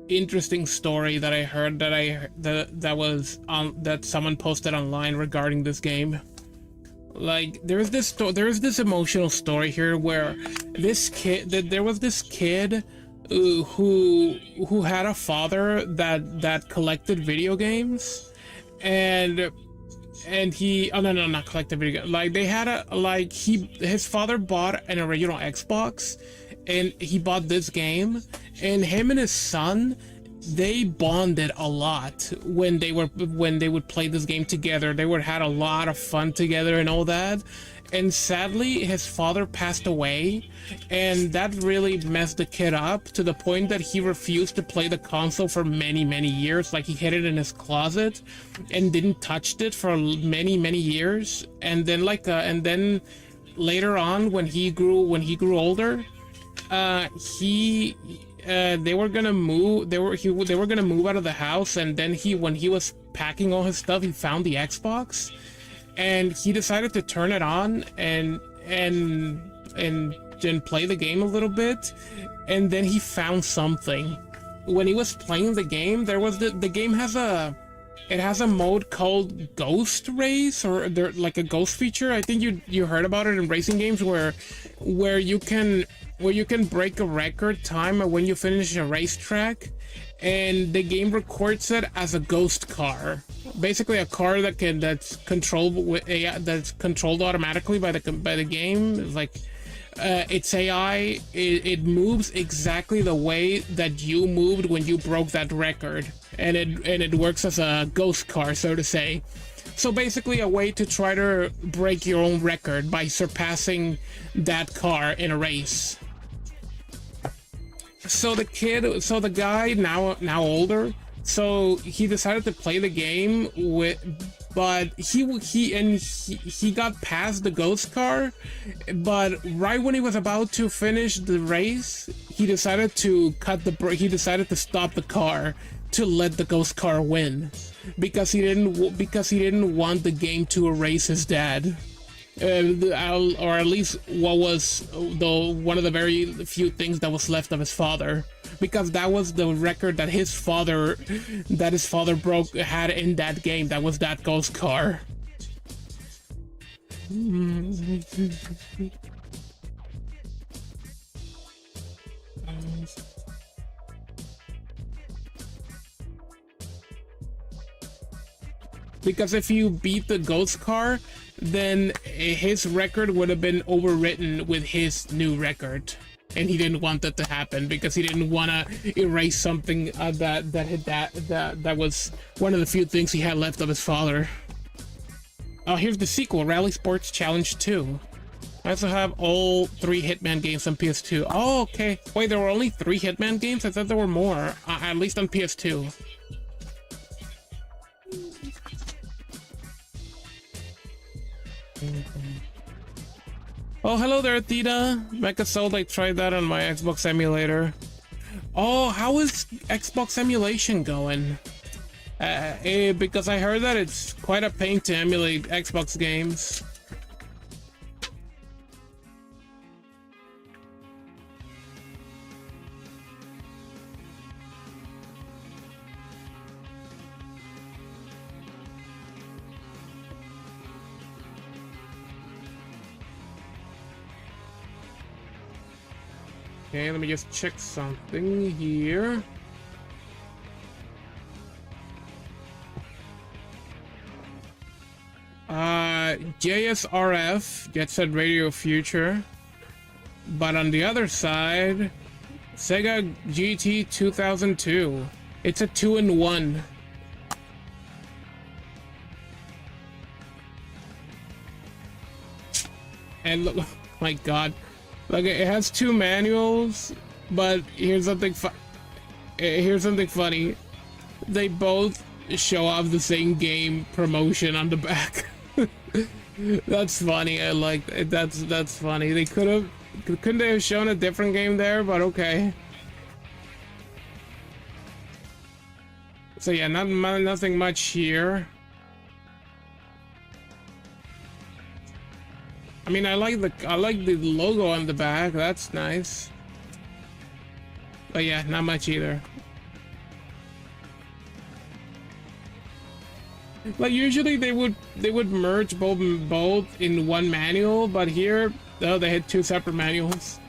interesting story that I heard that someone posted online regarding this game. Like there is this emotional story here where there was this kid who had a father that collected video games, and he not collected video games. Like his father bought an original Xbox, and he bought this game, and him and his son, they bonded a lot when they would play this game together. They had a lot of fun together and all that. And sadly, his father passed away, and that really messed the kid up to the point that he refused to play the console for many years. Like he hid it in his closet and didn't touch it for many years. And then later on, when he grew older, they were gonna move. They were gonna move out of the house, and then when he was packing all his stuff, he found the Xbox. and he decided to turn it on and play the game a little bit, and then he found something. When he was playing the game, there was the game has a mode called Ghost Race, or there like a ghost feature. I think you heard about it in racing games where you can break a record time when you finish a racetrack, and the game records it as a ghost car, basically a car that's controlled automatically by the game. It's like its AI, it moves exactly the way that you moved when you broke that record, and it works as a ghost car, so to say. So basically a way to try to break your own record by surpassing that car in a race. So the guy, now older, so he decided to play the game but he got past the ghost car, but right when he was about to finish the race, he decided to stop the car to let the ghost car win, because he didn't want the game to erase his dad. Or at least what was one of the very few things that was left of his father, because that was the record that his father had in that game. That was that ghost car. Because if you beat the ghost car, then his record would have been overwritten with his new record, and he didn't want that to happen, because he didn't want to erase something that was one of the few things he had left of his father. Oh, here's the sequel, Rally Sports Challenge 2. I also have all 3 Hitman games on PS2. Oh, okay. Wait, there were only 3 Hitman games? I thought there were more, at least on PS2. Oh, hello there, Theta. Mecha Soul, I tried that on my Xbox emulator. Oh, how is Xbox emulation going? Because I heard that it's quite a pain to emulate Xbox games. Okay, let me just check something here. JSRF, Jet Set Radio Future. But on the other side, Sega GT 2002. It's a 2-in-1. And look, oh my god. Like, it has 2 manuals, but here's something funny. They both show off the same game promotion on the back. That's funny. I like it. That's funny. They couldn't they have shown a different game there, but okay. So yeah, nothing much here. I mean, I like the logo on the back. That's nice. But yeah, not much either. Like, usually they would merge both in one manual, but here, oh, they had 2 separate manuals.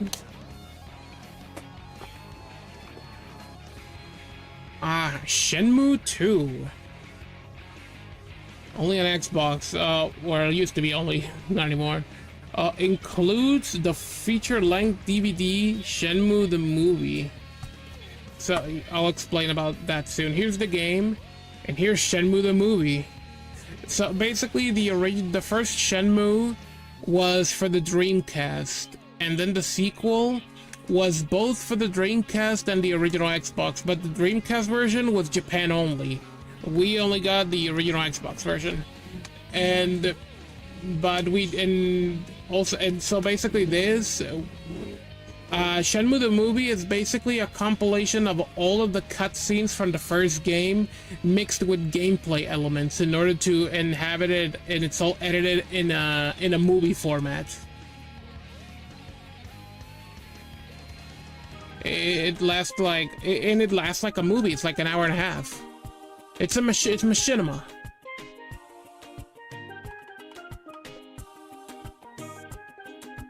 Ah, Shenmue 2. Only on Xbox, or it used to be only, not anymore. Includes the feature-length DVD Shenmue the movie. So I'll explain about that soon. Here's the game, and here's Shenmue the movie. So basically, the first Shenmue was for the Dreamcast, and then the sequel was both for the Dreamcast and the original Xbox, but the Dreamcast version was Japan only. We only got the original Xbox version, so basically this, Shenmue the movie is basically a compilation of all of the cutscenes from the first game mixed with gameplay elements in order to inhabit it, and it's all edited in a movie format. It lasts like a movie. It's like an hour and a half. It's machinima.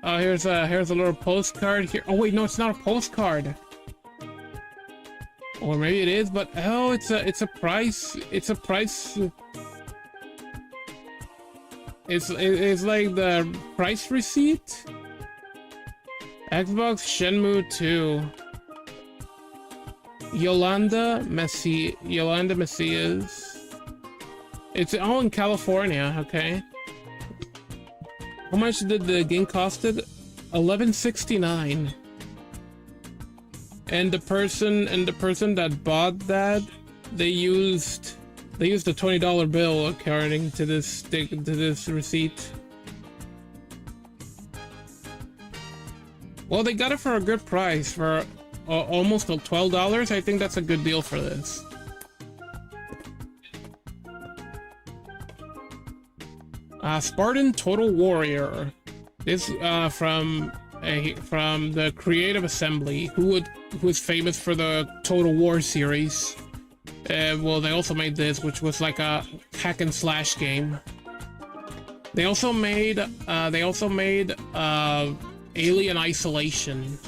Oh, here's a little postcard here. Oh wait, no, it's not a postcard. Or maybe it is, but oh, it's a price. It's a price. It's like the price receipt. Xbox Shenmue 2. Yolanda Messias. It's all in California, okay. How much did the game costed? $11.69. And the person that bought that, they used a $20 bill according to this receipt. Well, they got it for a good price, for almost $12. I think that's a good deal for this. Spartan Total Warrior. This from the Creative Assembly, who is famous for the Total War series. Well, they also made this, which was like a hack and slash game. They also made Alien Isolation.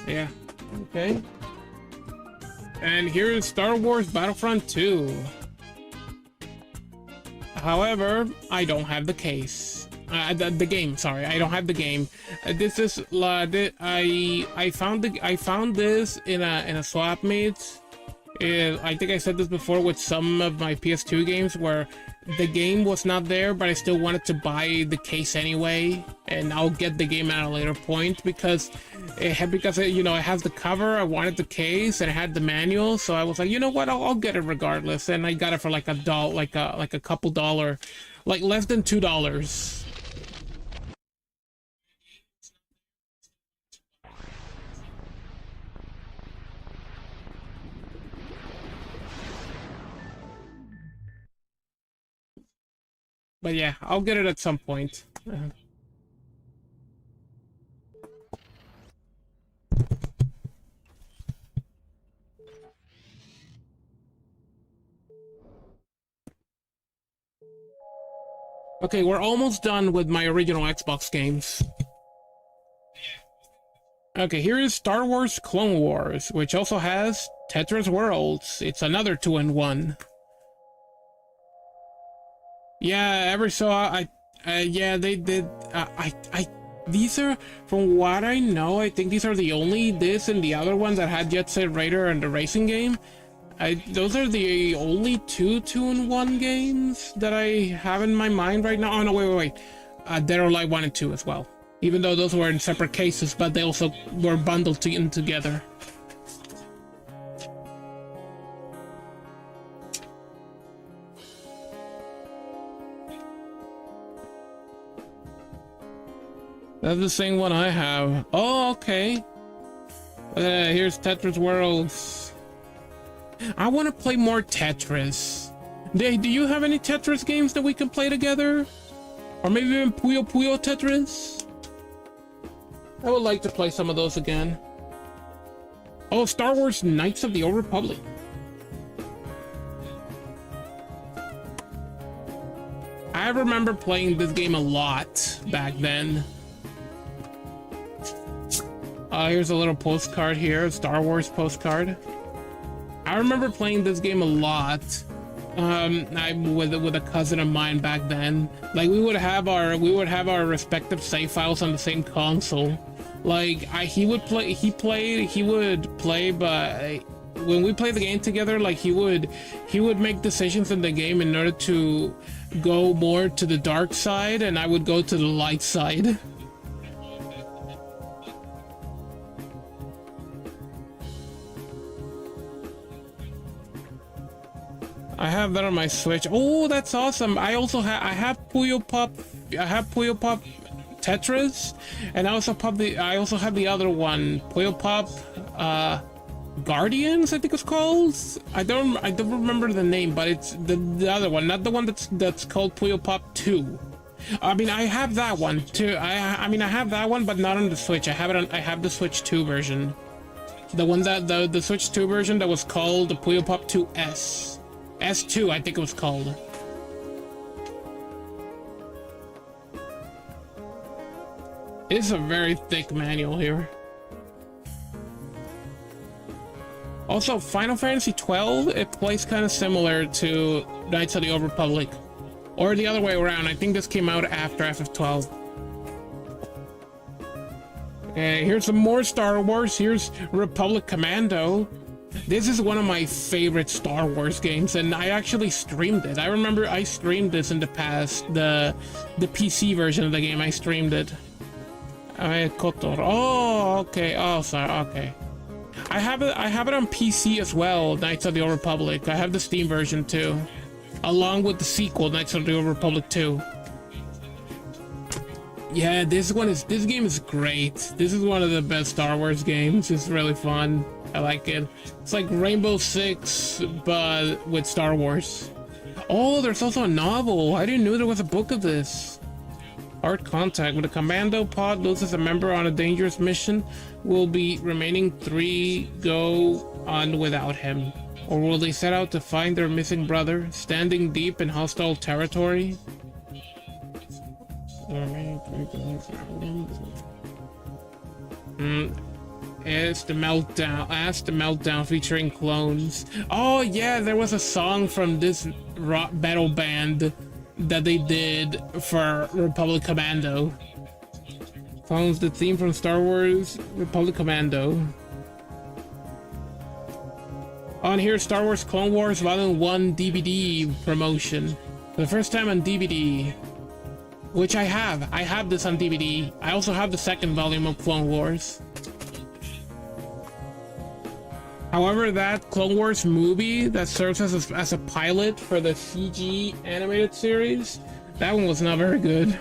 Yeah, okay. And here's Star Wars Battlefront 2. However, I don't have the case. The game, sorry, I don't have the game. This is I found this in a swap meet. I think I said this before with some of my PS2 games where the game was not there, but I still wanted to buy the case anyway, and I'll get the game at a later point because it has the cover. I wanted the case and it had the manual, so I was like, you know what, I'll get it regardless, and I got it for like a couple dollar, like less than $2. But yeah, I'll get it at some point. Okay, we're almost done with my original Xbox games. Okay, here is Star Wars Clone Wars, which also has Tetris Worlds. It's another 2-in-1. Yeah, yeah, they did. These are, from what I know, I think these are the only this and the other ones that had Jet Set Raider and the racing game. Those are the only two-in-1 games that I have in my mind right now. Oh no, wait. Dead or Alive 1 and 2 as well. Even though those were in separate cases, but they also were bundled in together. That's the same one I have. Oh, okay. Here's Tetris Worlds. I want to play more Tetris. Do you have any Tetris games that we can play together? Or maybe even Puyo Puyo Tetris? I would like to play some of those again. Oh, Star Wars Knights of the Old Republic. I remember playing this game a lot back then. Here's a little postcard here, a Star Wars postcard. I remember playing this game a lot. With a cousin of mine back then. Like we would have our respective save files on the same console. Like he would play, but when we played the game together, like he would make decisions in the game in order to go more to the dark side, and I would go to the light side. I have that on my Switch. Oh, that's awesome. I also have Puyo Pop. I have Puyo Pop Tetris, and I also have the other one, Puyo Pop Guardians, I think it's called. I don't remember the name, but it's the other one, not the one that's called Puyo Pop 2. I mean, I have that one too. I mean, I have that one, but not on the Switch. I have the Switch 2 version. The one that the Switch 2 version that was called the Puyo Pop 2 S2, I think it was called. It's a very thick manual here. Also, Final Fantasy 12, it plays kind of similar to Knights of the Old Republic. Or the other way around. I think this came out after FF12. Okay, here's some more Star Wars. Here's Republic Commando. This is one of my favorite Star Wars games, and I actually streamed it. I remember I streamed this in the past. The PC version of the game, I streamed it. KOTOR. Oh, okay. Oh, sorry. Okay. I have it on PC as well, Knights of the Old Republic. I have the Steam version too, along with the sequel, Knights of the Old Republic 2. Yeah, this game is great. This is one of the best Star Wars games. It's really fun. I like it. It's like Rainbow Six, but with Star Wars. Oh, there's also a novel. I didn't know there was a book of this. Hard contact. When a commando pod loses a member on a dangerous mission, will be remaining 3 go on without him. Or will they set out to find their missing brother, standing deep in hostile territory? As the meltdown featuring clones. Oh yeah, there was a song from this rock battle band that they did for Republic Commando. Follows the theme from Star Wars Republic Commando. On here, Star Wars Clone Wars Volume 1 DVD promotion. For the first time on DVD. Which I have. I have this on DVD. I also have the second volume of Clone Wars. However, that Clone Wars movie that serves as a pilot for the CG animated series, that one was not very good.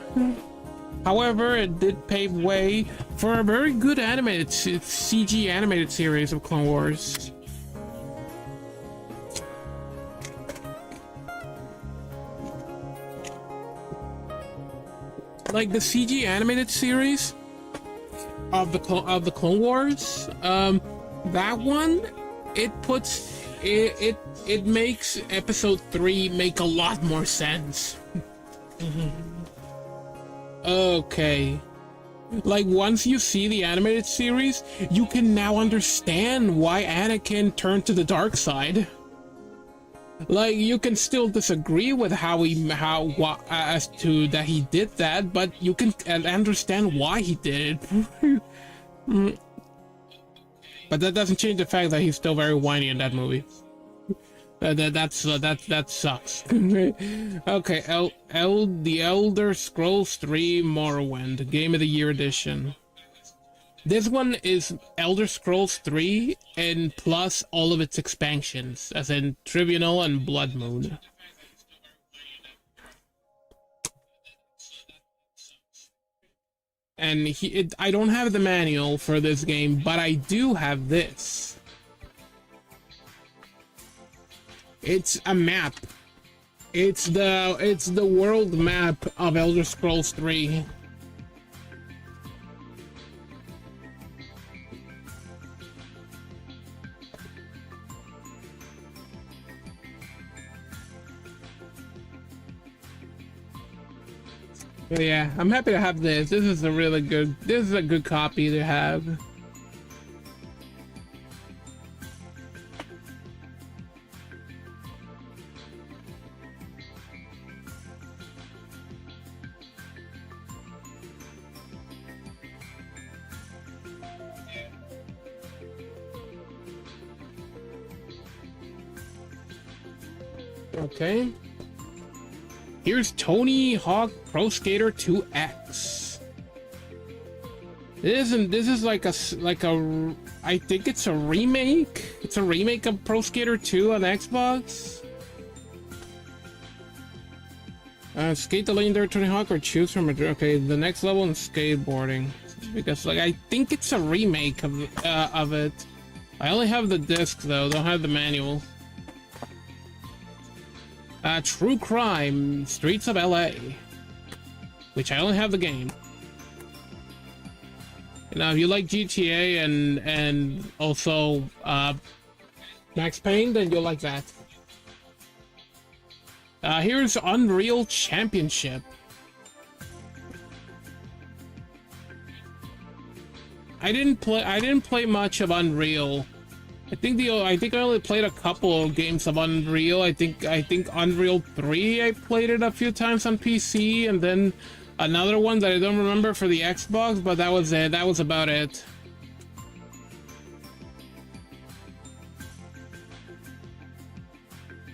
However, it did pave way for a very good animated CG animated series of Clone Wars. Like the CG animated series of the Clone Wars, that one, it makes episode 3 make a lot more sense. Okay, like once you see the animated series, you can now understand why Anakin turned to the dark side. Like, you can still disagree with as to that he did that, but you can understand why he did it. But that doesn't change the fact that he's still very whiny in that movie. That sucks. Okay, The Elder Scrolls 3 Morrowind, Game of the Year Edition. This one is Elder Scrolls 3 and plus all of its expansions, as in Tribunal and Blood Moon. And I don't have the manual for this game, but I do have this. It's a map. It's the world map of Elder Scrolls 3. But yeah, I'm happy to have this. This is a good copy to have. Okay. Here's Tony Hawk Pro Skater 2X. This is like a I think it's a remake. It's a remake of Pro Skater 2 on Xbox. Skate the legendary Tony Hawk or choose from a... Okay, the next level in skateboarding. Because, like, I think it's a remake of it. I only have the disc, though. Don't have the manual. True Crime, Streets of LA. Which I only have the game. Now, if you like GTA and also Max Payne, then you'll like that. Here's Unreal Championship. I didn't play much of Unreal. I think I only played a couple of games of Unreal. I think Unreal 3 I played it a few times on PC, and then another one that I don't remember for the Xbox, but that was it. That was about it.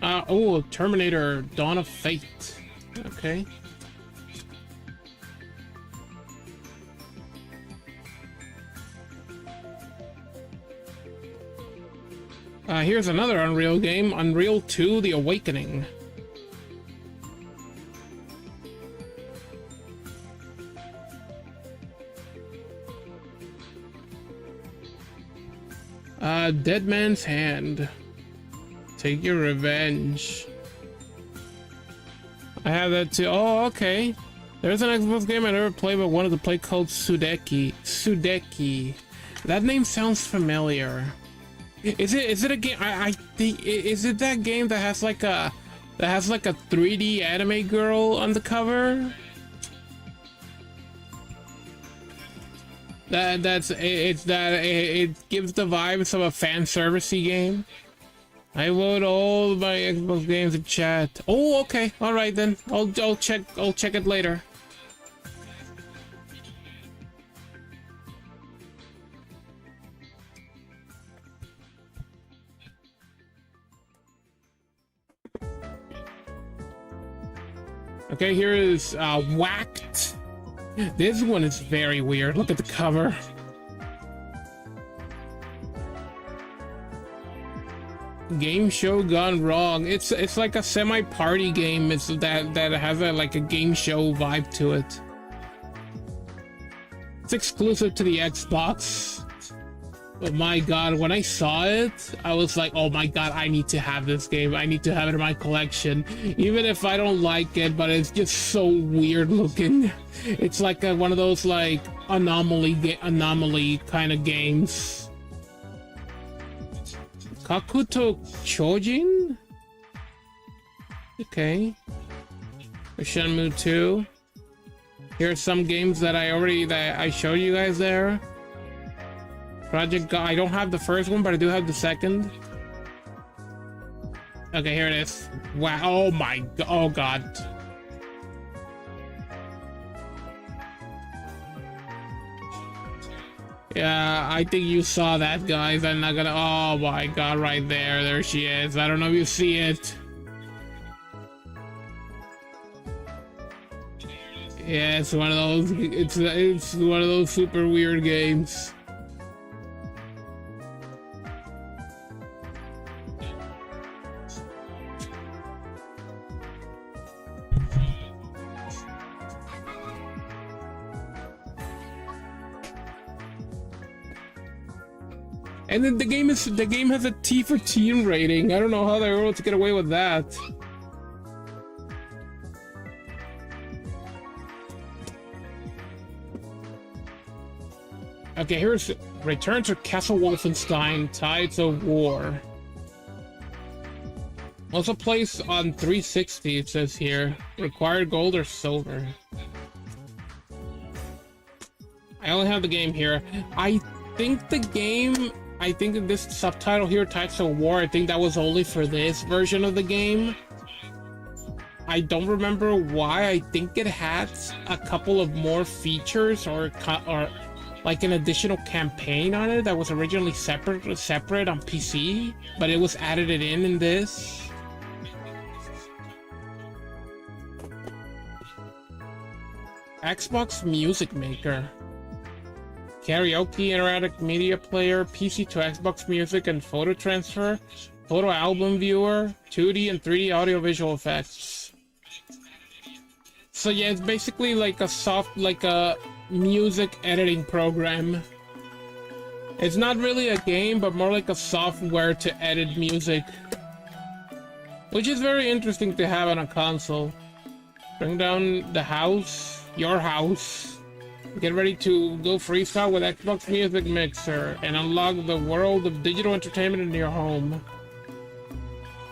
Oh, Terminator Dawn of Fate. Okay. Here's another Unreal game, Unreal 2: The Awakening. Dead Man's Hand. Take Your Revenge. I have that too. Oh, okay. There's an Xbox game I never played but wanted to play called Sudeki. That name sounds familiar. Is it a game? I think is it that game that has like a 3D anime girl on the cover? It gives the vibes of a fan servicey game. I vote all my Xbox games in chat. Oh, okay, all right then. I'll check it later. Okay, here is Whacked. This one is very weird. Look at the cover. Game show gone wrong. It's like a semi-party game. It's that has like a game show vibe to it. It's exclusive to the Xbox. Oh my god, when I saw it, I was like, oh my god, I need to have this game. I need to have it in my collection. Even if I don't like it, but it's just so weird looking. It's like one of those like anomaly kind of games. Kakuto Chojin? Okay. Shenmue 2. Here are some games that I showed you guys there. I don't have the first one, but I do have the second. Okay, here it is. Wow, oh my god, oh god. Yeah, I think you saw that, guys. I'm not gonna, oh my god, right there she is. I don't know if you see it. Yeah, it's one of those, it's one of those super weird games. And then the game has a T for teen rating. I don't know how they were able to get away with that. Okay, here's Return to Castle Wolfenstein: Tides of War. Also placed on 360, it says here. Required gold or silver. I only have the game here. I think this subtitle here, Tides of War, I think that was only for this version of the game. I don't remember why. I think it had a couple of more features or like an additional campaign on it that was originally separate on PC, but it was added in this. Xbox Music Maker. Karaoke, interactive media player, PC to Xbox Music and photo transfer, photo album viewer, 2D and 3D audio visual effects. So yeah, it's basically like a music editing program. It's not really a game, but more like a software to edit music, which is very interesting to have on a console. Bring down the house, your house. Get ready to go freestyle with Xbox Music Mixer and unlock the world of digital entertainment in your home.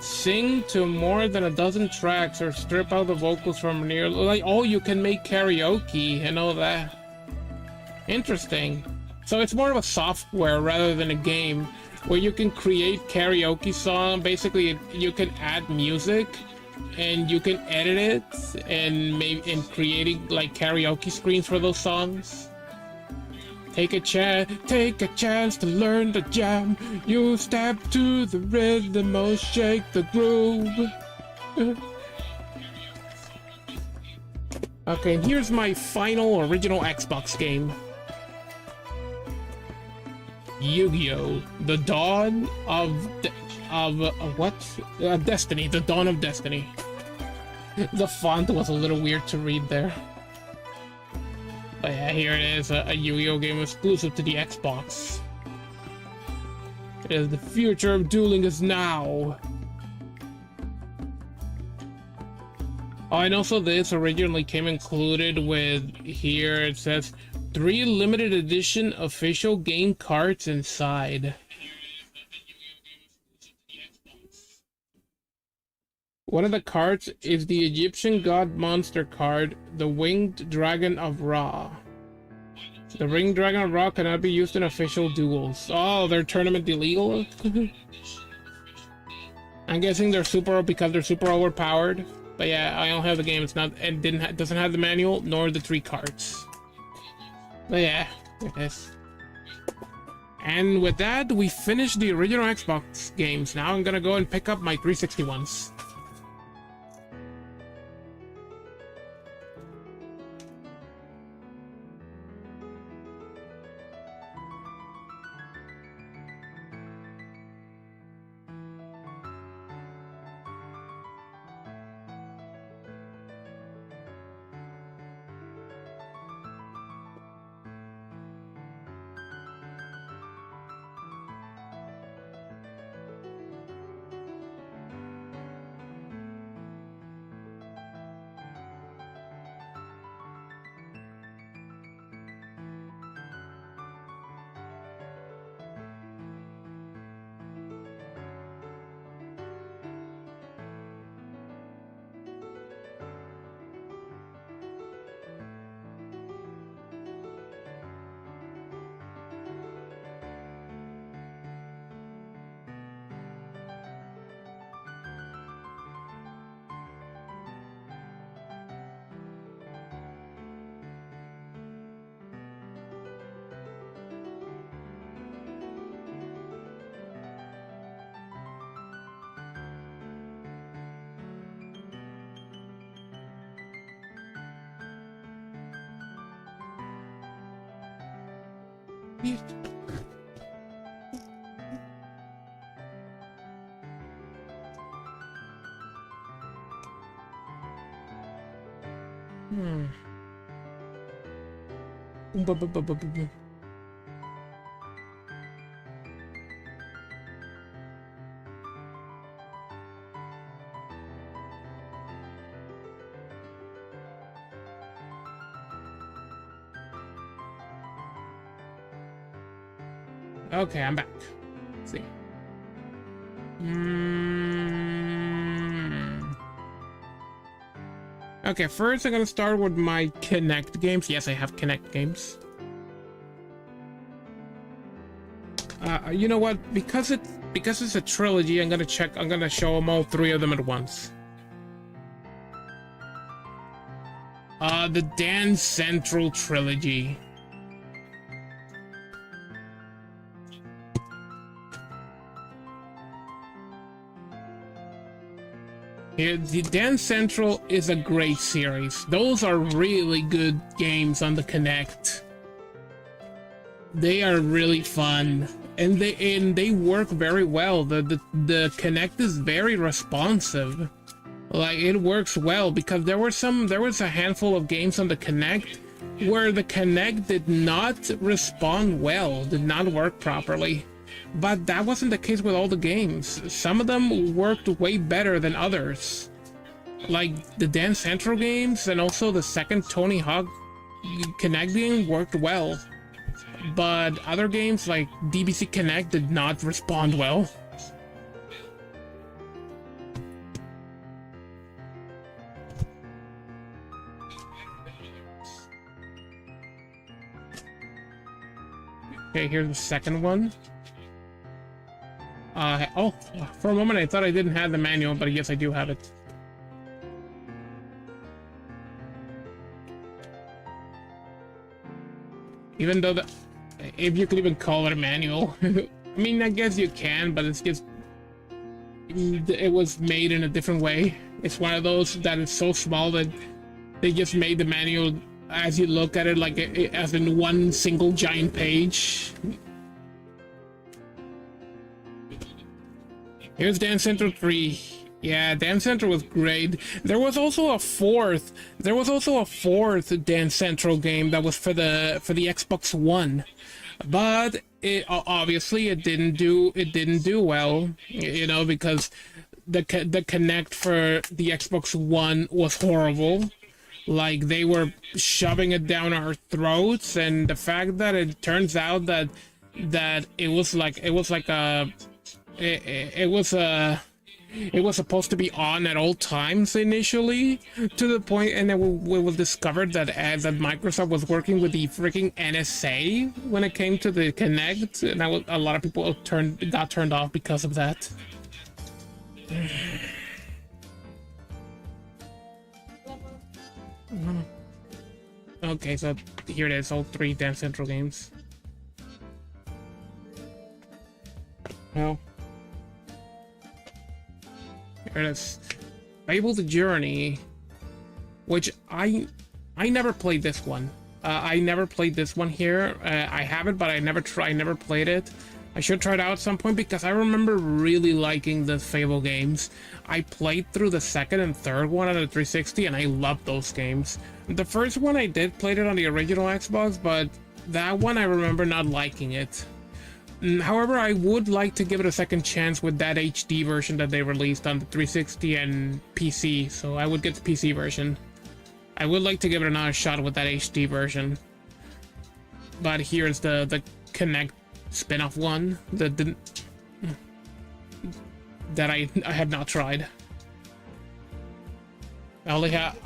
Sing to more than a dozen tracks or strip out the vocals from near... Like, oh, you can make karaoke and all that. Interesting. So it's more of a software rather than a game where you can create karaoke song. Basically, you can add music and you can edit it and creating like karaoke screens for those songs. Take a chance to learn the jam. You step to the rhythm, oh, shake the groove. Okay, and here's my final original Xbox game. Yu-Gi-Oh! The Dawn of Destiny. The Dawn of Destiny. The font was a little weird to read there. But yeah, here it is, a Yu-Gi-Oh! Game exclusive to the Xbox. It is the future of dueling is now. Oh, and also this originally came included with, here it says, 3 limited edition official game cards inside. One of the cards is the Egyptian god monster card, the Winged Dragon of Ra. The Winged Dragon of Ra cannot be used in official duels. Oh, they're tournament illegal? I'm guessing they're because they're super overpowered. But yeah, I don't have the game. It's not, it doesn't have the manual nor the 3 cards. But yeah, it is. And with that, we finished the original Xbox games. Now I'm gonna go and pick up my 360 ones. Okay, I'm back. Let's see. Okay, first I'm gonna start with my Kinect games. Yes, I have Kinect games. You know what? Because it's a trilogy, I'm gonna show them all 3 of them at once. The Dance Central trilogy. Yeah, the Dance Central is a great series. Those are really good games on the Kinect. They are really fun, and they work very well. The Kinect is very responsive. Like, it works well because there was a handful of games on the Kinect where the Kinect did not respond well, did not work properly. But that wasn't the case with all the games. Some of them worked way better than others. Like the Dance Central games and also the second Tony Hawk Kinect game worked well. But other games like DBC Kinect did not respond well. Okay, here's the second one. Oh, for a moment I thought I didn't have the manual, but yes, I do have it. Even though if you could even call it a manual. I mean, I guess you can, but it's just, it was made in a different way. It's one of those that is so small that they just made the manual as you look at it like as in one single giant page. Here's Dance Central 3. Yeah, Dance Central was great. There was also a fourth Dance Central game that was for the Xbox One. But it obviously it didn't do well, you know, because the Kinect for the Xbox One was horrible. Like, they were shoving it down our throats, and the fact that it turns out that it was supposed to be on at all times initially, to the point, and then we was discovered that that Microsoft was working with the freaking NSA when it came to the Kinect, and a lot of people got turned off because of that. Okay, so here it is, all 3 Dance Central games. Well, here it is. Fable the Journey, which I never played this one. I never played this one here. I have it, but I never played it. I should try it out at some point because I remember really liking the Fable games. I played through the second and third one on the 360, and I loved those games. The first one I did played it on the original Xbox, but that one I remember not liking it. However, I would like to give it a second chance with that HD version that they released on the 360 and PC, so I would get the PC version. I would like to give it another shot with that HD version. But here's the Kinect spin-off one that I have not tried. I only have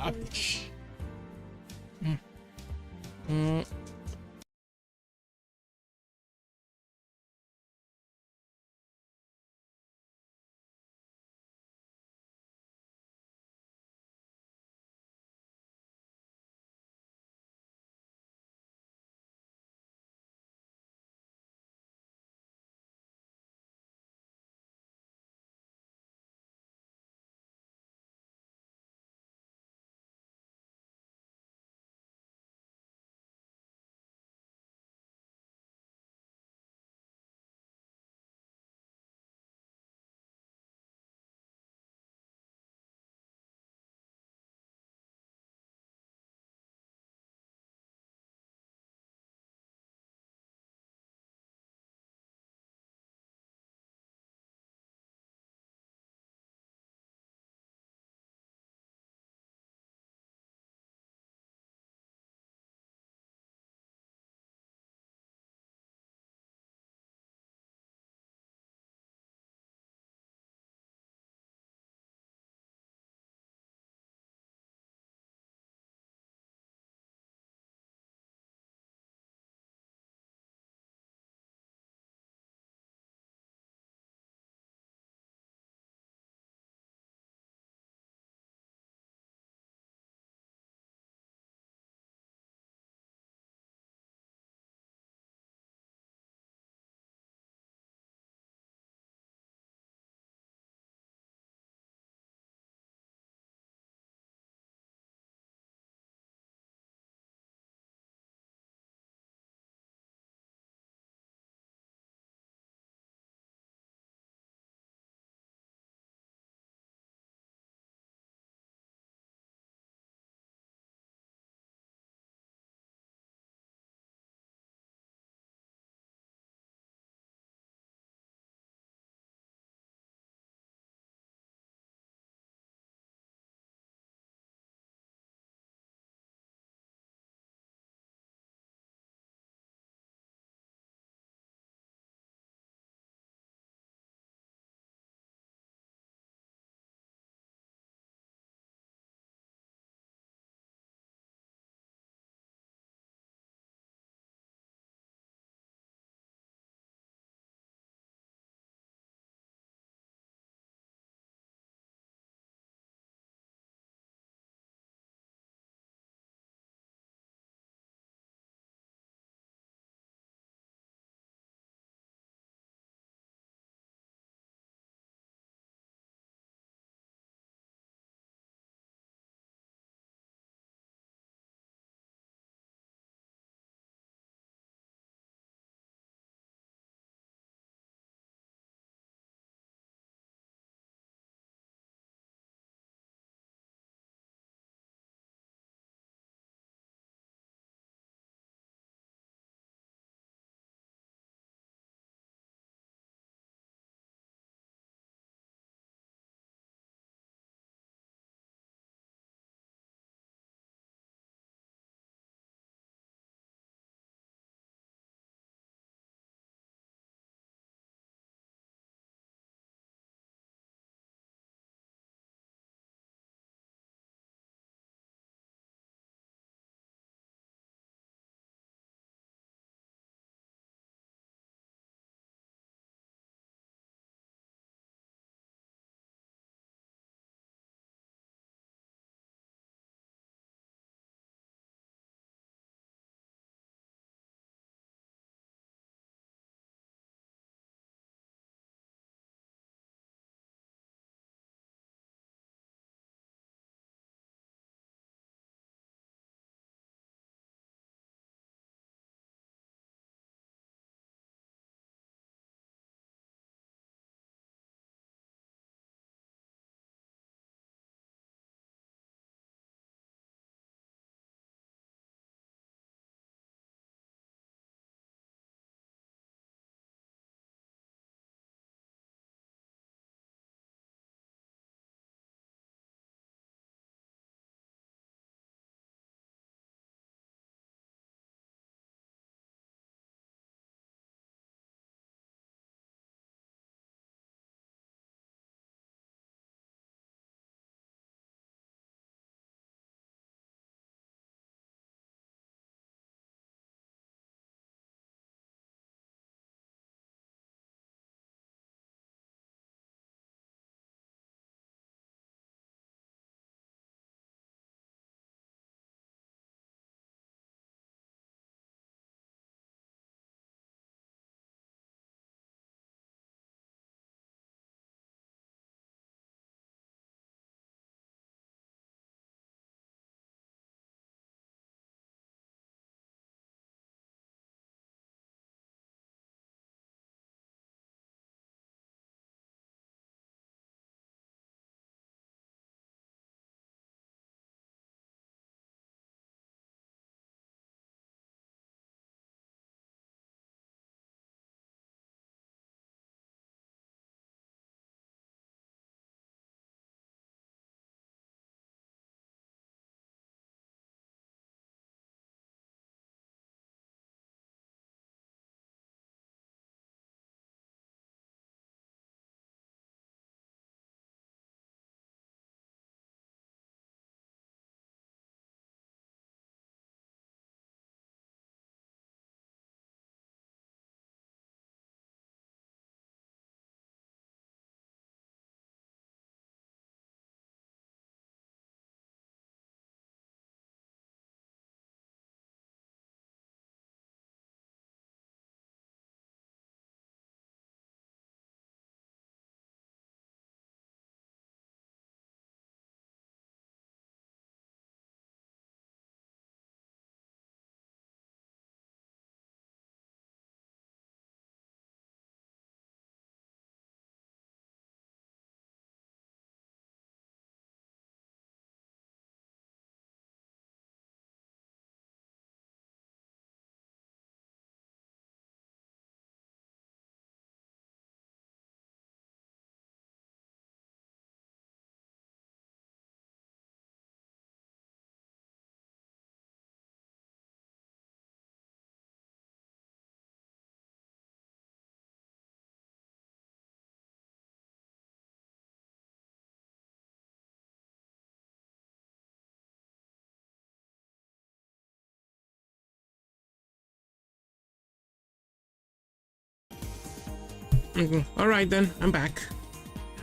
All right then, I'm back.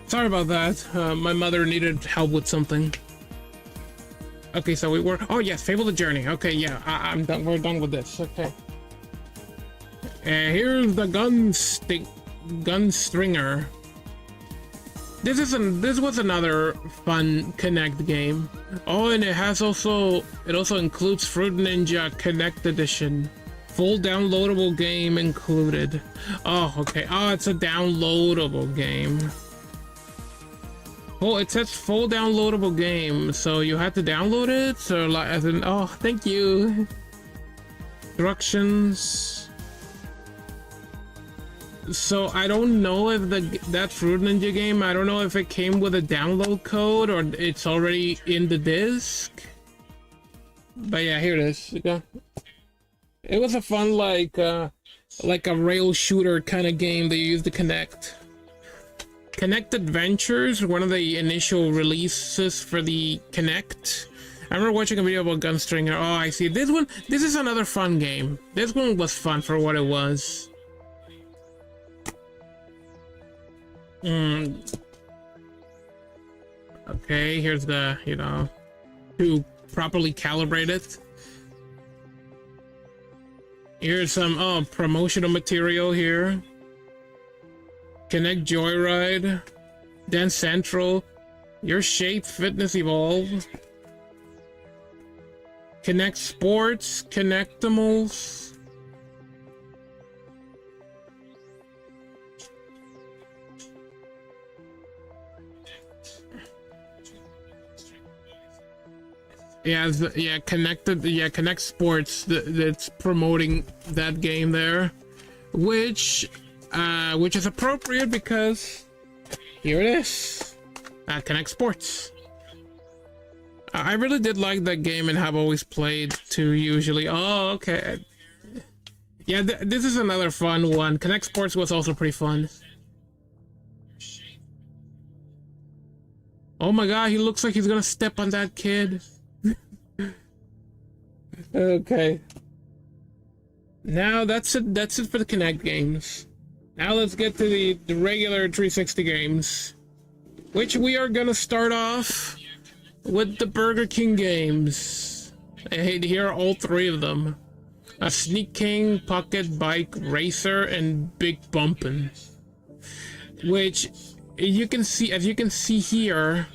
Sorry about that. My mother needed help with something. Okay, so we were. Oh yes, Fable the Journey. Okay, yeah, I'm done. We're done with this. Okay. Here's the Gunstringer. This was another fun Connect game. Oh, and it also includes Fruit Ninja Connect Edition. Full downloadable game included. Oh, okay. Oh, it's a downloadable game. Oh, it says full downloadable game, so you have to download it? So like, as in, oh, thank you. Instructions. So I don't know if that Fruit Ninja game, I don't know if it came with a download code or it's already in the disc. But yeah, here it is. Okay. It was a fun like a rail shooter kind of game that you use to connect. Connect Adventures, one of the initial releases for the Connect. I remember watching a video about Gunstringer. Oh, I see. This is another fun game. This one was fun for what it was. Okay, here's the, to properly calibrate it. Here's some, promotional material here. Connect Joyride, Dance Central, Your Shape Fitness Evolve, Connect Sports, Connectimals. Yeah, Connect Sports. That's promoting that game there, which is appropriate because here it is. Connect Sports. I really did like that game and have always played too. Usually, oh, okay. Yeah, this is another fun one. Connect Sports was also pretty fun. Oh my God, he looks like he's gonna step on that kid. Okay. Now that's it for the Kinect games. Now let's get to the regular 360 games, which we are gonna start off with the Burger King games. Here are all three of them: a Sneak King, Pocket Bike Racer, and Big Bumpin'. Which you can see, as you can see here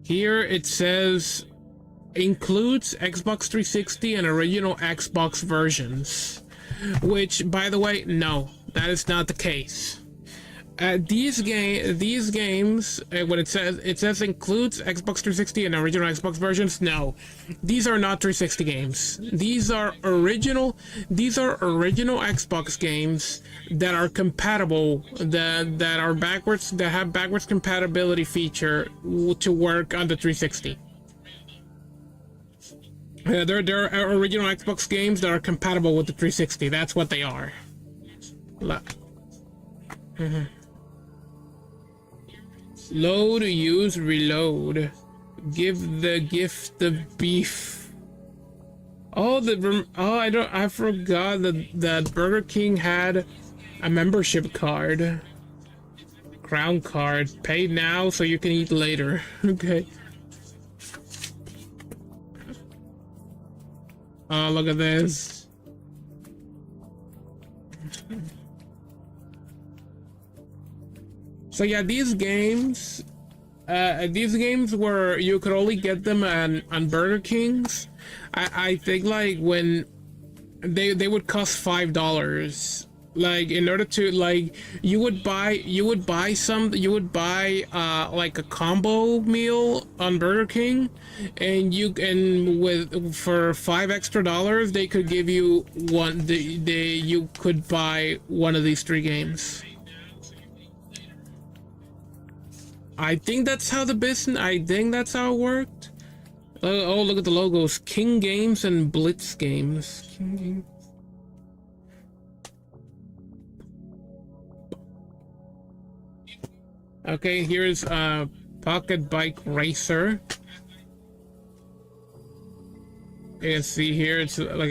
it says includes Xbox 360 and original Xbox versions, which, by the way, no, that is not the case. These games, when it says includes Xbox 360 and original Xbox versions, no, these are not 360 games. These are original Xbox games that are compatible, that have backwards compatibility feature to work on the 360. There are original Xbox games that are compatible with the 360. That's what they are. Load, use, reload. Give the gift of beef. I forgot that Burger King had a membership card. Crown card. Pay now so you can eat later. Okay. Oh, look at this. So yeah, these games were, you could only get them on Burger King's. I think like when they would cost $5. Like, in order to, like, you would buy like a combo meal on Burger King, and for $5 extra, they could give you one. You could buy one of these three games. I think that's how it worked. Oh, look at the logos: King Games and Blitz Games. King Games. Okay, here's Pocket Bike Racer. You can see here it's like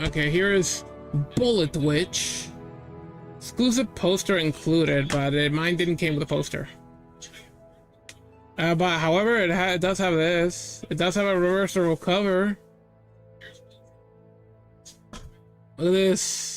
Okay, here is Bullet Witch. Exclusive poster included, but mine didn't came with a poster. But however, it does have this. It does have a reversible cover. Look at this.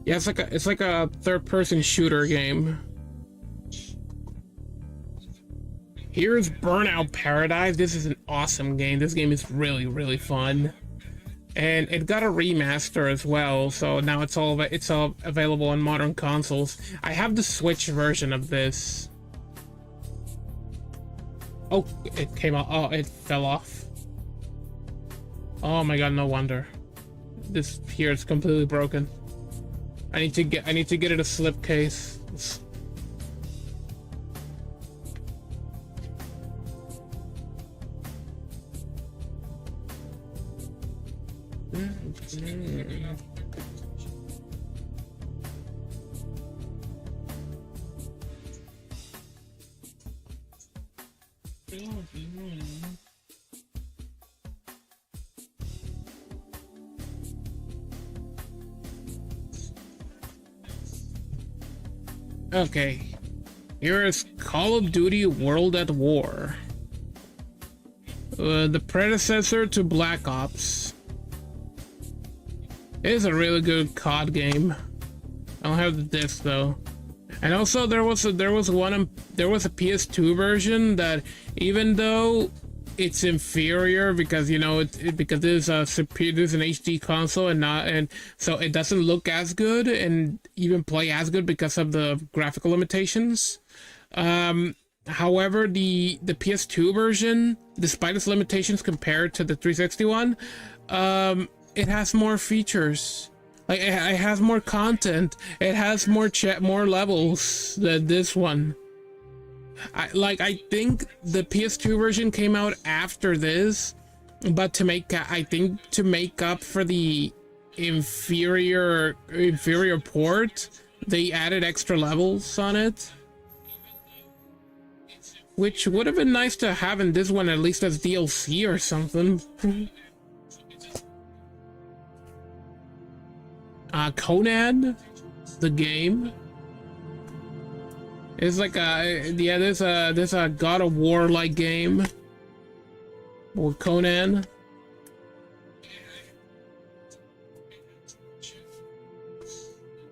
Yeah, it's like a third-person shooter game. Here's Burnout Paradise. This is an awesome game. This game is really, really fun. And it got a remaster as well, so now it's all available on modern consoles. I have the Switch version of this. Oh, it came out. Oh, it fell off. Oh my god, no wonder. This here is completely broken. I need to get it a slipcase. Okay, here is Call of Duty World at War. The predecessor to Black Ops. It is a really good COD game. I don't have the disc though. And also there was a PS2 version that, even though it's inferior because, you know, because there's an HD console and so it doesn't look as good and even play as good because of the graphical limitations. However, the PS2 version, despite its limitations compared to the 360 one, it has more features. Like it has more content. It has more levels than this one. I think the PS2 version came out after this, but I think to make up for the inferior port, they added extra levels on it, which would have been nice to have in this one, at least as DLC or something. Conan, the game. It's like there's a God of War like game with Conan.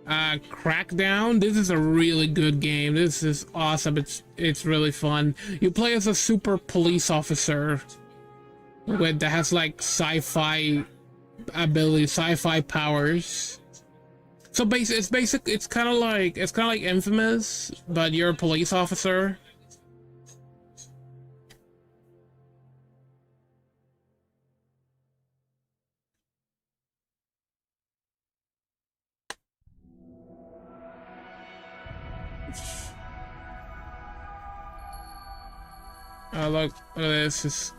Crackdown. This is a really good game. This is awesome. It's really fun. You play as a super police officer that has like sci-fi abilities, sci-fi powers. So it's kind of like Infamous, but you're a police officer. Look at this.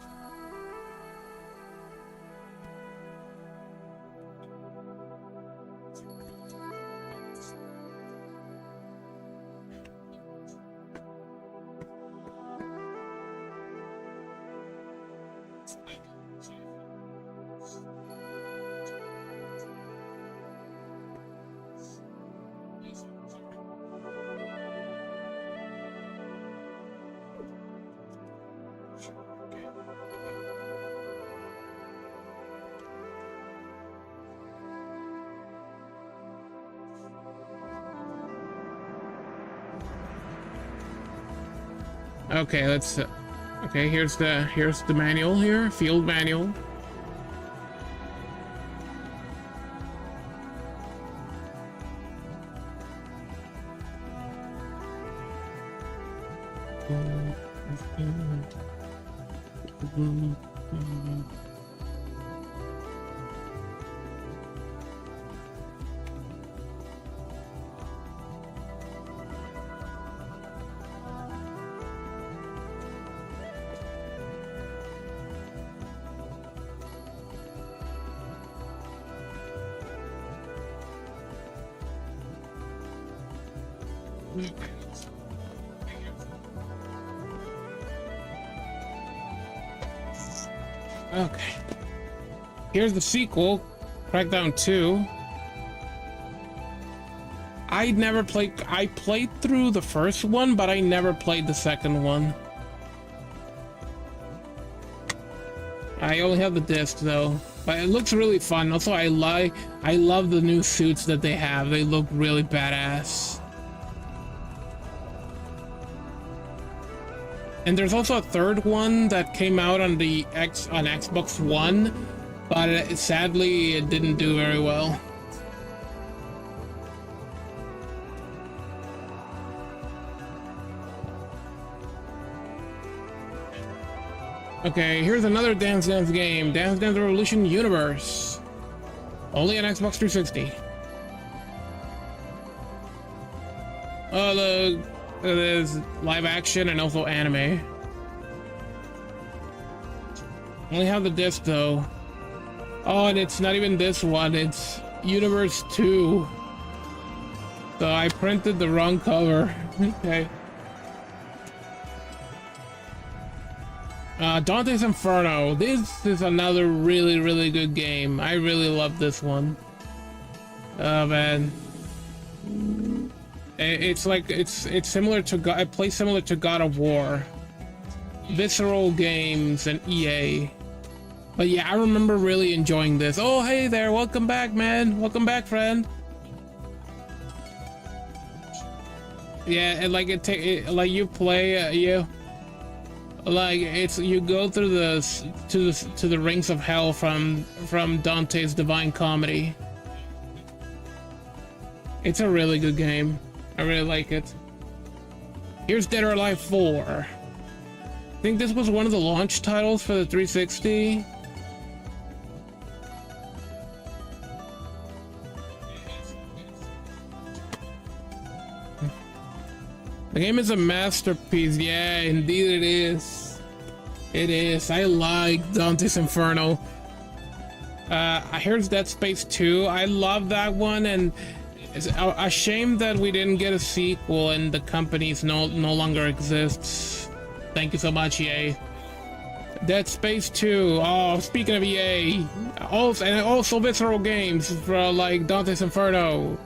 Okay, let's okay, here's the manual here, field manual. Okay. Here's the sequel, Crackdown 2. I played through the first one, but I never played the second one. I only have the disc though, but it looks really fun. Also, I love the new suits that they have. They look really badass. And there's also a third one that came out on the Xbox One, but sadly it didn't do very well. Okay, here's another Dance Dance game, Dance Dance Revolution Universe. Only on Xbox 360. Oh, look, there's live action and also anime. Only have the disc though. Oh, and it's not even this one, it's Universe 2. So I printed the wrong cover. Okay. Dante's Inferno. This is another really good game. I really love this one. Oh man, it's like it's similar to I play similar to God of War, Visceral Games, and EA. But yeah, I remember really enjoying this. Oh hey there, welcome back, man. Welcome back, friend. Yeah, and like like you play like it's you go through to the rings of hell from Dante's Divine Comedy. It's a really good game. I really like it. Here's Dead or Alive 4. I think this was one of the launch titles for the 360. The game is a masterpiece. Yeah, indeed it is. It is. I like Dante's Inferno. Here's Dead Space 2. I love that one, and it's a shame that we didn't get a sequel and the companies no longer exists. Thank you so much, EA. Dead Space 2. Oh, speaking of EA, also Visceral Games for like Dante's Inferno.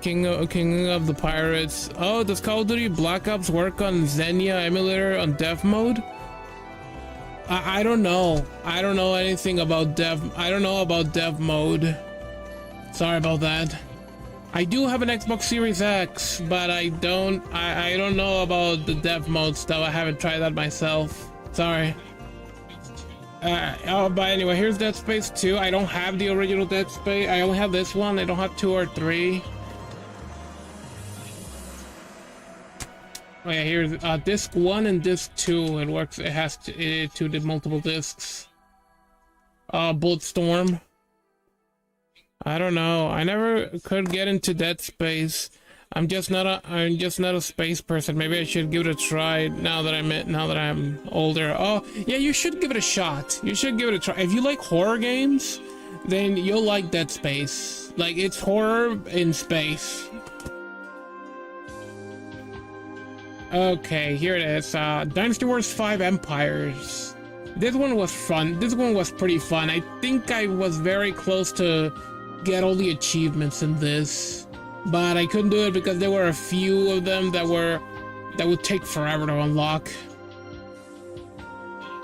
King of the Pirates. Oh, does Call of Duty Black Ops work on Xenia emulator on dev mode? I don't know. I don't know anything about dev. I don't know about dev mode. Sorry about that. I do have an Xbox Series X, but I don't know about the dev mode stuff. I haven't tried that myself. Sorry. But anyway, here's Dead Space 2. I don't have the original Dead Space. I only have this one. I don't have 2 or 3. Oh yeah, here's disc 1 and disc 2. It works. It has two multiple discs. Bulletstorm. I don't know. I never could get into Dead Space. I'm just not a space person. Maybe I should give it a try now that I'm older. Oh yeah, you should give it a shot. You should give it a try. If you like horror games, then you'll like Dead Space. Like, it's horror in space. Okay, here it is. Dynasty Wars 5 Empires. This one was fun. This one was pretty fun. I think I was very close to get all the achievements in this, but I couldn't do it because there were a few of them that would take forever to unlock.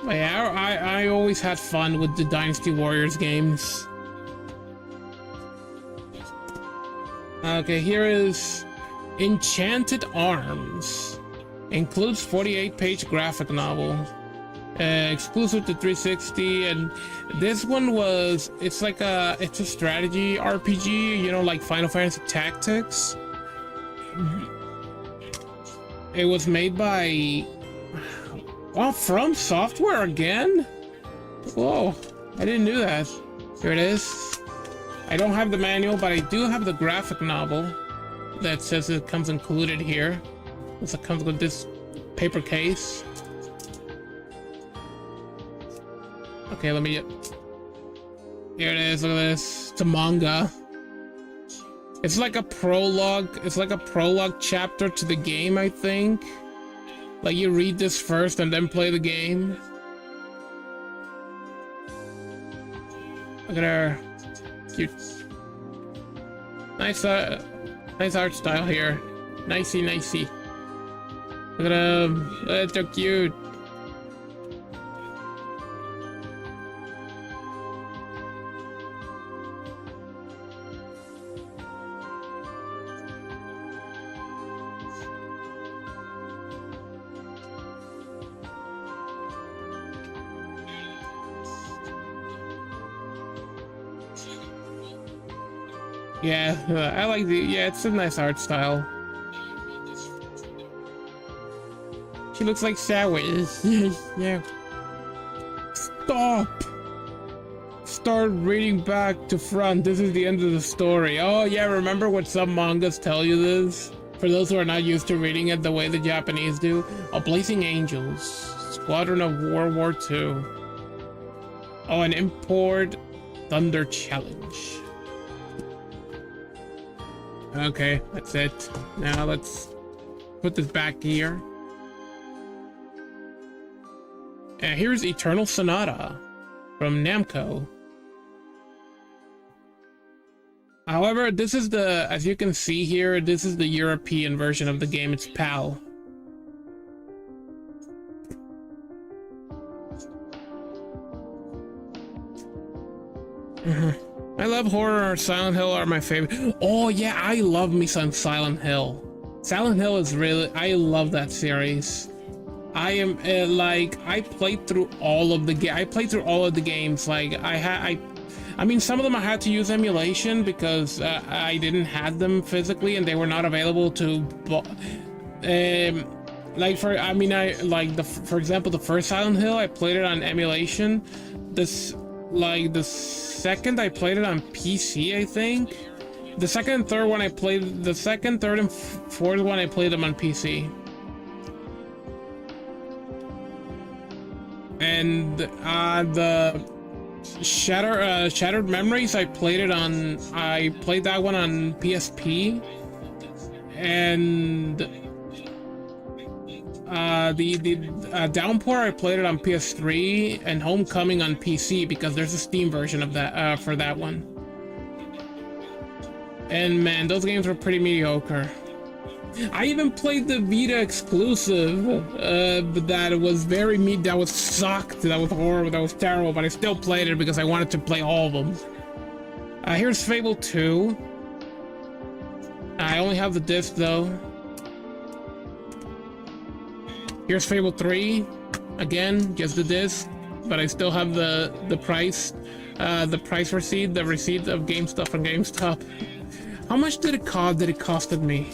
But yeah, I always had fun with the Dynasty Warriors games. Okay, here is Enchanted Arms. Includes 48-page graphic novel. Exclusive to 360, and this one it's a strategy RPG, you know, like Final Fantasy Tactics. It was made by From Software again. Whoa, I didn't do that. Here it is. I don't have the manual, but I do have the graphic novel that says it comes included here. It comes with this paper case. Okay, here it is. Look at this. It's a manga. It's like a prologue. It's like a prologue chapter to the game, I think. Like you read this first and then play the game. Look at her. Cute. Nice art style here. Nicey, nicey. Look at them. They're so cute. Yeah, I like yeah, it's a nice art style. She looks like Sandwich. Yeah. Stop! Start reading back to front. This is the end of the story. Oh yeah, remember what some mangas tell you this? For those who are not used to reading it the way the Japanese do. Oh, Blazing Angels. Squadron of World War II. Oh, an import Thunder Challenge. Okay, that's it. Now let's put this back here. And here's Eternal Sonata from Namco. However, this is the, as you can see here, this is the European version of the game. It's PAL. I love horror. Silent Hill are my favorite. Oh yeah, I love me some Silent Hill. Silent Hill is really, I love that series. I am like, I played through all of the games. Like I mean, some of them I had to use emulation because I didn't have them physically and they were not available to. Like for example, the first Silent Hill I played it on emulation. The second I played it on PC, I think. The second and third one I played, the second, third, and fourth one I played them on PC. And the Shattered Memories, I played that one on PSP. And the Downpour, I played it on PS3, and Homecoming on PC because there's a Steam version of that for that one. And man, those games were pretty mediocre. I even played the Vita exclusive, but that was sucked, that was horrible, that was terrible, but I still played it because I wanted to play all of them. Here's Fable 2. I only have the disc though. Here's Fable 3. Again, just the disc, but I still have the price receipt, the receipt of GameStop and GameStop. How much did it cost? Did it costed me?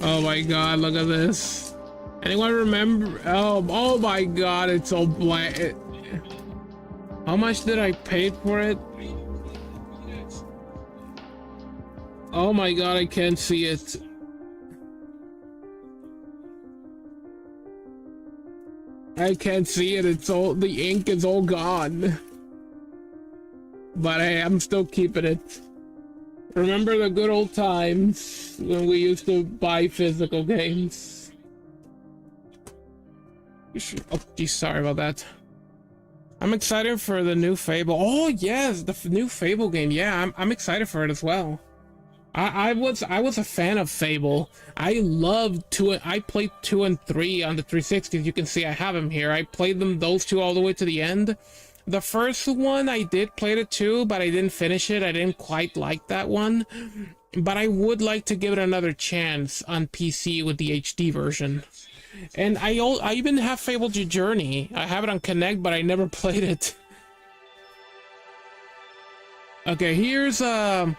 Oh my god, look at this. Anyone remember? Oh my god, it's all black. How much did I pay for it? Oh my god, I can't see it. I can't see it. It's all, the ink is all gone. But hey, I'm still keeping it. Remember the good old times when we used to buy physical games. Oh, geez, sorry about that. I'm excited for the new Fable. Oh yes, the new Fable game. Yeah, I'm excited for it as well. I was a fan of Fable. I loved 2. I played 2 and 3 on the 360. As you can see, I have them here. I played those two all the way to the end. The first one I did play it too, but I didn't finish it. I didn't quite like that one. But I would like to give it another chance on PC with the HD version. And I even have Fable Journey. I have it on Connect, but I never played it. Okay, here's a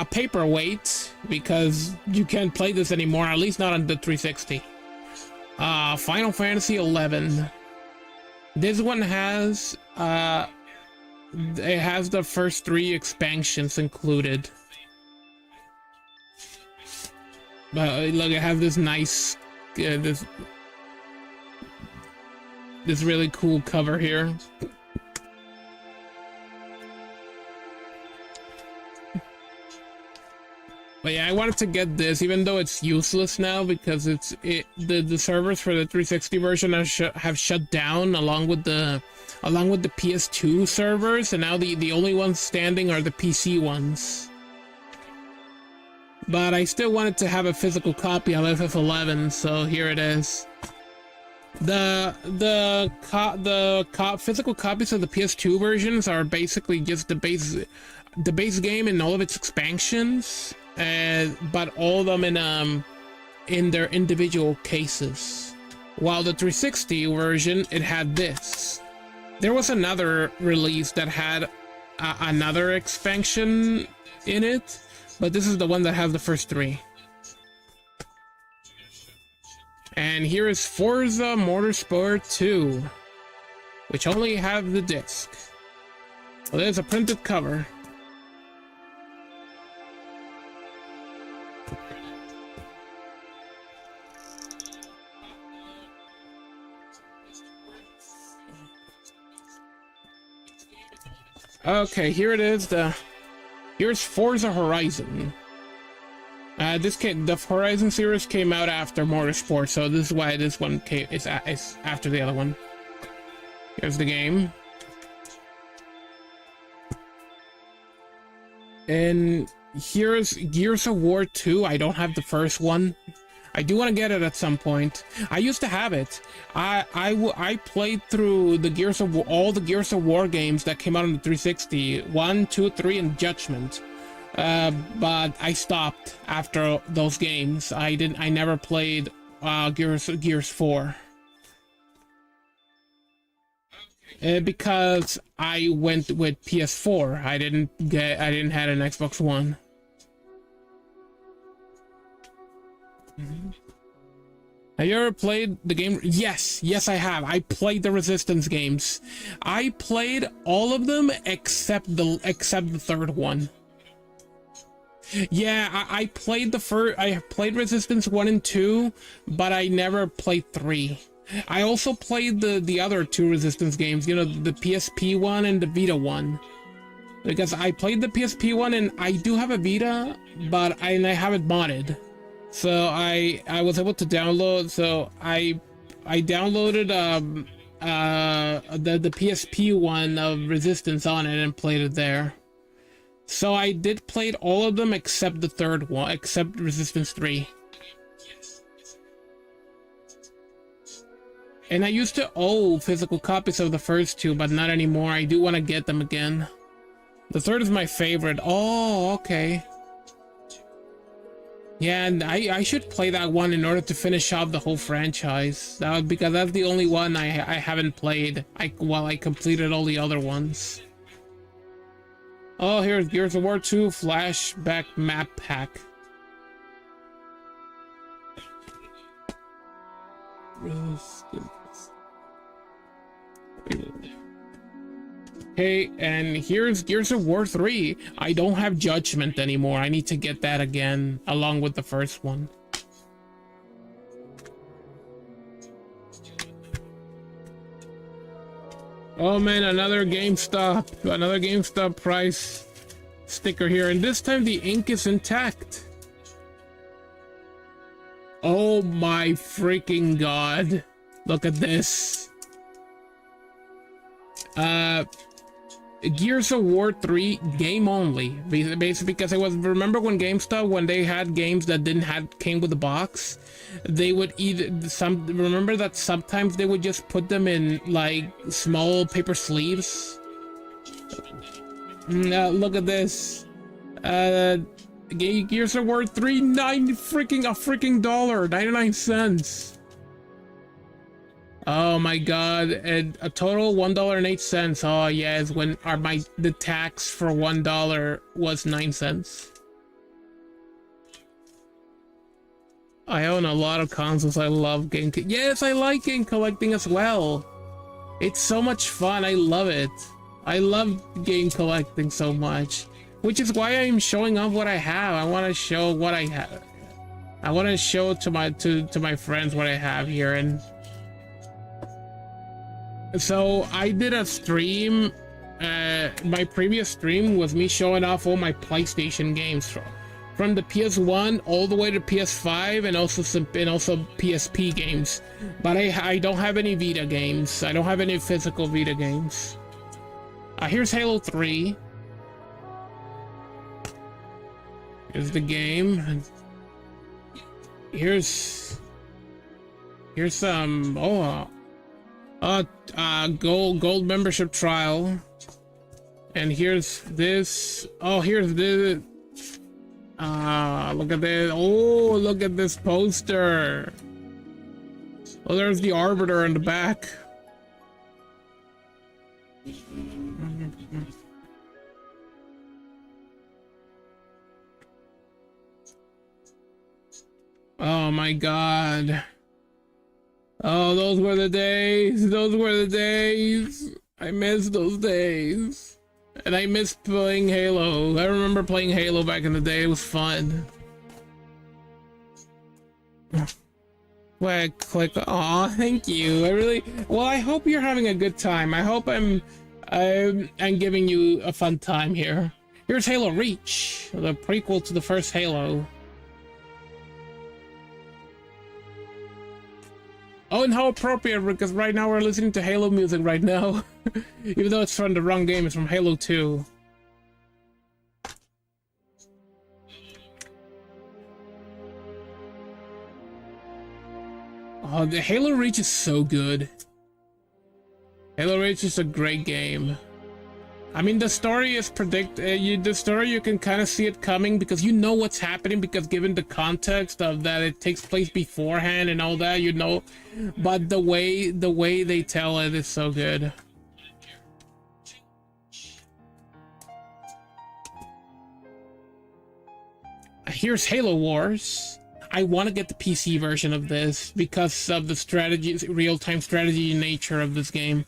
paperweight, because you can't play this anymore, at least not on the 360. Final Fantasy 11. This one has it has the first 3 expansions included. But look, it has this nice this really cool cover here. But yeah, I wanted to get this, even though it's useless now because the servers for the 360 version have shut down along with the PS2 servers, and now the only ones standing are the PC ones. But I still wanted to have a physical copy of FF11, so here it is. The physical copies of the PS2 versions are basically just the base game and all of its expansions, but all of them in their individual cases. While the 360 version, it had this. There was another release that had another expansion in it, but this is the one that has the first three. And here is Forza Motorsport 2, which only have the disc. Well, there's a printed cover. Okay, here it is. Here's Forza Horizon. The Horizon series came out after Motorsport, so this is why this one is after the other one. Here's the game. And here's Gears of War 2. I don't have the first one. I do want to get it at some point. I used to have it. I played through the Gears of War, all the Gears of War games that came out on the 360, 1, 2, 3, and Judgment. But I stopped after those games. I never played Gears 4. Because I went with PS4. I didn't have an Xbox One. Have you ever played the game? Yes, I have. I played the Resistance games. I played all of them except the third one. Yeah, I played I played Resistance 1 and 2, but I never played 3. I also played the other two Resistance games, you know, the PSP one and the Vita one. Because I played the PSP one and I do have a Vita, but I have it modded. So I was able to download, so I downloaded the PSP one of Resistance on it and played it there. So I did play all of them except the third one, except Resistance 3. And I used to own physical copies of the first two, but not anymore. I do want to get them again. The third is my favorite. Oh, okay. Yeah, and I should play that one in order to finish off the whole franchise. Because that's the only one I haven't played while I completed all the other ones. Oh, here's Gears of War 2 Flashback Map Pack. Okay, and here's Gears of War 3. I don't have Judgment anymore. I need to get that again, along with the first one. Oh man, another GameStop price sticker here, and this time the ink is intact. Oh my freaking god. Look at this. Gears of War 3 game only, basically, because remember when GameStop, when they had games that came with the box, they would remember that sometimes they would just put them in like small paper sleeves. Look at this. Gears of War 3, a freaking dollar, 99 cents. Oh my god, and a total $1.08. Oh yes, when the tax for $1 was 9 cents. I own a lot of consoles. I love game. Yes, I like game collecting as well. It's so much fun. I love it. I love game collecting so much, which is why I'm showing off what I have. I want to show what I have. I want to show to my friends what I have here. And so I did a stream. My previous stream was me showing off all my PlayStation games from from the PS1 all the way to PS5, and also PSP games. But I don't have any Vita games. I don't have any physical Vita games. Here's Halo 3. Here's the game. Here's some gold membership trial. And here's this. Oh, here's this. Look at this. Oh, look at this poster. Oh, there's the Arbiter in the back. Oh my God. Oh, those were the days. Those were the days. I miss those days. And I miss playing Halo. I remember playing Halo back in the day. It was fun. Click. Aw, thank you. Well, I hope you're having a good time. I hope I'm giving you a fun time here. Here's Halo Reach, the prequel to the first Halo. Oh, and how appropriate, because right now we're listening to Halo music right now. Even though it's from the wrong game, it's from Halo 2. Oh, the Halo Reach is so good. Halo Reach is a great game. I mean, the story is the story, you can kind of see it coming because you know what's happening, because given the context of that it takes place beforehand and all that, you know. But the way they tell it is so good. Here's Halo Wars. I want to get the PC version of this because of the strategy, real-time strategy nature of this game.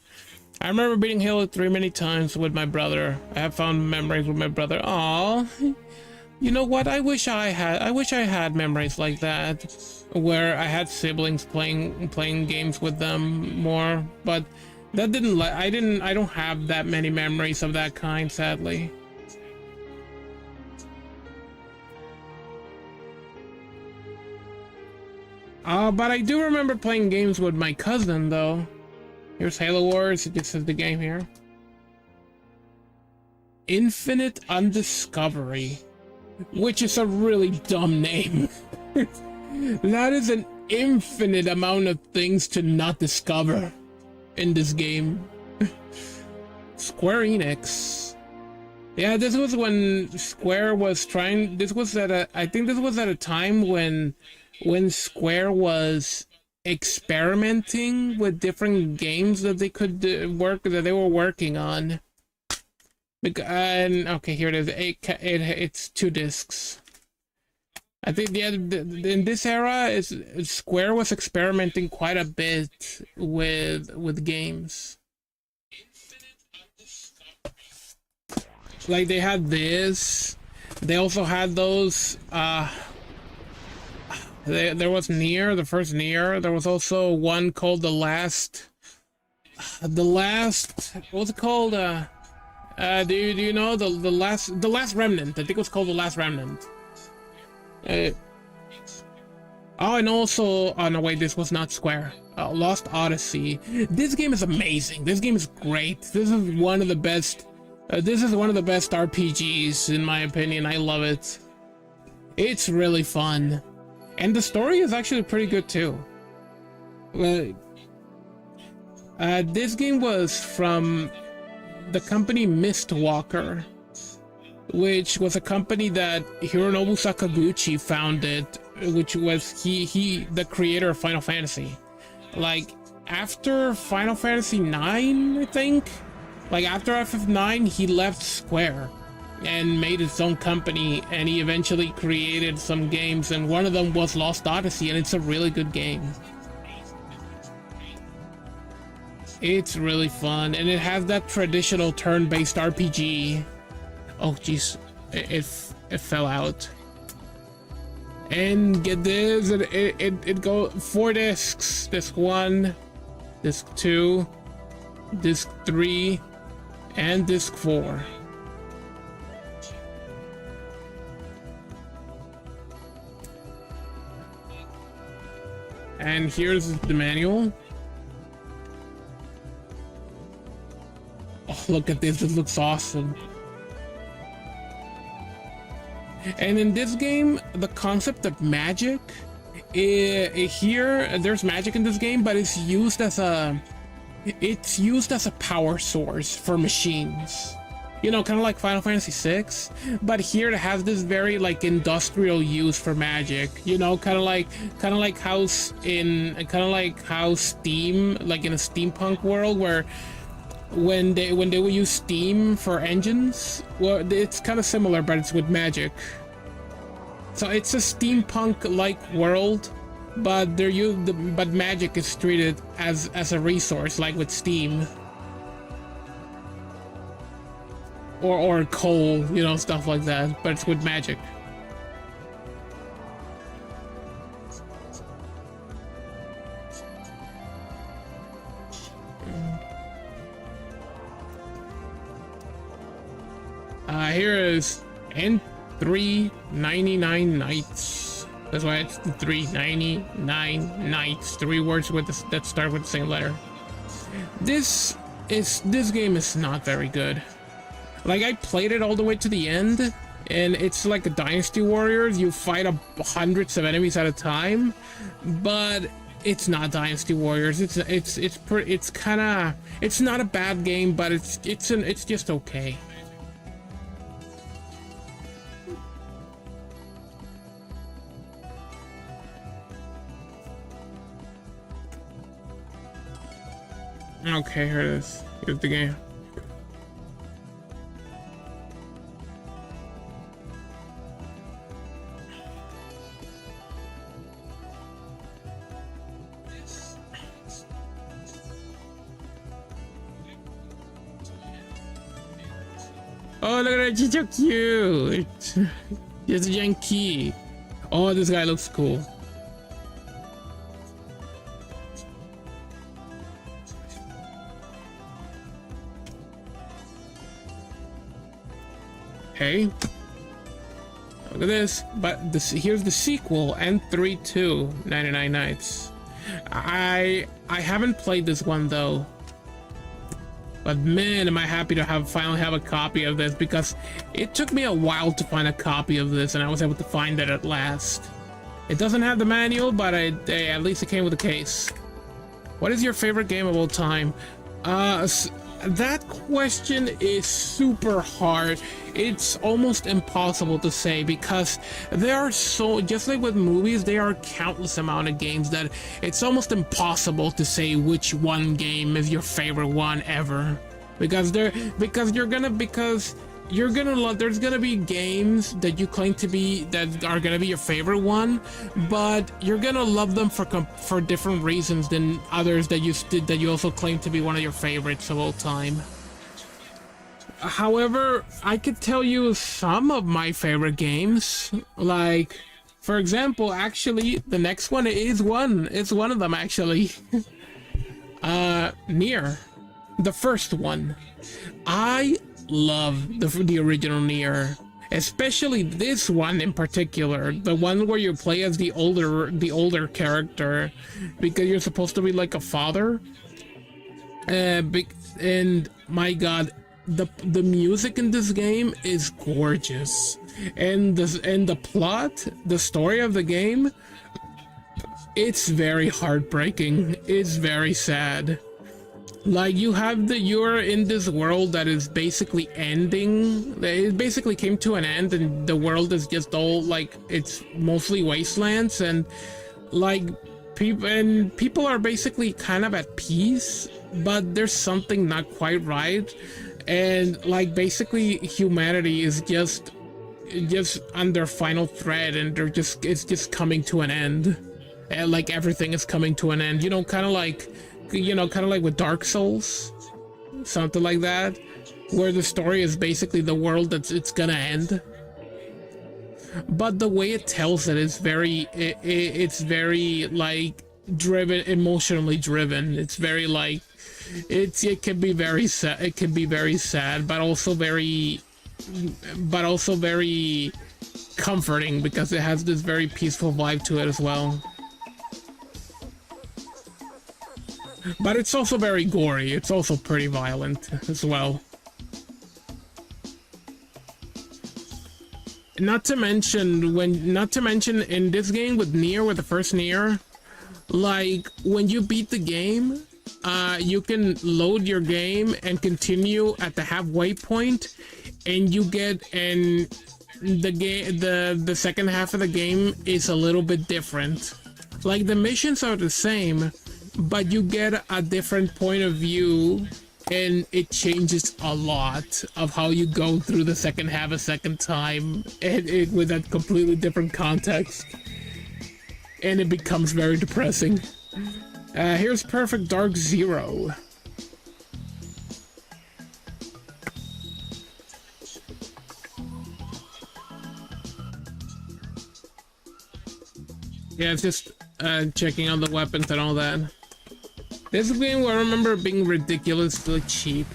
I remember beating Halo 3 many times with my brother. I have fond memories with my brother. Aww. You know what? I wish I had memories like that, where I had siblings playing games with them more. But that I don't have that many memories of that kind, sadly. But I do remember playing games with my cousin, though. Here's Halo Wars. It just says the game here. Infinite Undiscovery, which is a really dumb name. That is an infinite amount of things to not discover in this game. Square Enix. Yeah, this was when Square was trying. This was I think this was at a time when Square was experimenting with different games that they could that they were working on. And okay, here it is. It's 2 discs. I think in this era, Square was experimenting quite a bit with games. Like they had this. They also had those. There was Nier, the first Nier. There was also one called the last. What's it called? Do you know the last Remnant? I think it was called the Last Remnant. Oh, and also, oh no, wait, this was not Square. Lost Odyssey. This game is amazing. This game is great. This is one of the best. This is one of the best RPGs in my opinion. I love it. It's really fun. And the story is actually pretty good too. This game was from the company Mistwalker, which was a company that Hironobu Sakaguchi founded, which was he the creator of Final Fantasy. Like after Final Fantasy 9, I think, like after FF9, he left Square and made his own company, and he eventually created some games, and one of them was Lost Odyssey, and it's a really good game. It's really fun, and it has that traditional turn-based RPG. Oh jeez, it fell out. And get this, it go 4 discs. Disc 1, disc 2, disc 3, and disc 4. And here's the manual. Oh, look at this. This looks awesome. And in this game, the concept of magic, here, there's magic in this game, but it's used as a power source for machines. You know, kind of like Final Fantasy VI, but here it has this very like industrial use for magic. You know, kind of like how Steam, like in a steampunk world, where when they would use steam for engines, well, it's kind of similar, but it's with magic. So it's a steampunk-like world, but but magic is treated as a resource, like with steam or coal, you know, stuff like that. But it's with magic. Here is N399 Nights. That's why it's the 399 Nights. 3 words that start with the same letter. This game is not very good. Like, I played it all the way to the end, and it's like a Dynasty Warriors. You fight hundreds of enemies at a time, but it's not Dynasty Warriors. It's not a bad game, but it's just okay. Okay, here it is. Here's the game. Oh, look at that, she's so cute. Here's a Yankee. Oh, this guy looks cool. Hey, look at this. But here's the sequel, N32 99 Nights. I haven't played this one though, but man, am I happy to finally have a copy of this, because it took me a while to find a copy of this, and I was able to find it at last. It doesn't have the manual, but at least it came with a case. What is your favorite game of all time? That question is super hard. It's almost impossible to say, because there are just like with movies, there are countless amount of games that it's almost impossible to say which one game is your favorite one ever, because there's gonna be games that you claim to be that are gonna be your favorite one, but you're gonna love them for different reasons than others that you also claim to be one of your favorites of all time. However, I could tell you some of my favorite games. Like, for example, actually, the next one is one of them actually. Nier, the first one. I love the original Nier, especially this one in particular, the one where you play as the older character, because you're supposed to be like a father. And my god, the music in this game is gorgeous, and the plot, the story of the game, it's very heartbreaking. It's very sad. Like, you're in this world that is basically ending. It basically came to an end, and the world is just all like, it's mostly wastelands, and like people are basically kind of at peace, but there's something not quite right, and like basically humanity is just on their final thread, and it's just coming to an end, and like everything is coming to an end. You know, kind of like with Dark Souls, something like that, where the story is basically the world it's gonna end. But the way it tells it is it's very like emotionally driven. It's very like, it can be very sad. It can be very sad, but also very comforting, because it has this very peaceful vibe to it as well. But it's also very gory. It's also pretty violent as well. Not to mention in this game with Nier, with the first Nier, like when you beat the game, you can load your game and continue at the halfway point, and you get the second half of the game is a little bit different. Like the missions are the same, but you get a different point of view, and it changes a lot of how you go through the second half a second time, and with a completely different context, and it becomes very depressing. Here's Perfect Dark Zero. Yeah, it's just checking out the weapons and all that. This game, I remember being ridiculously cheap.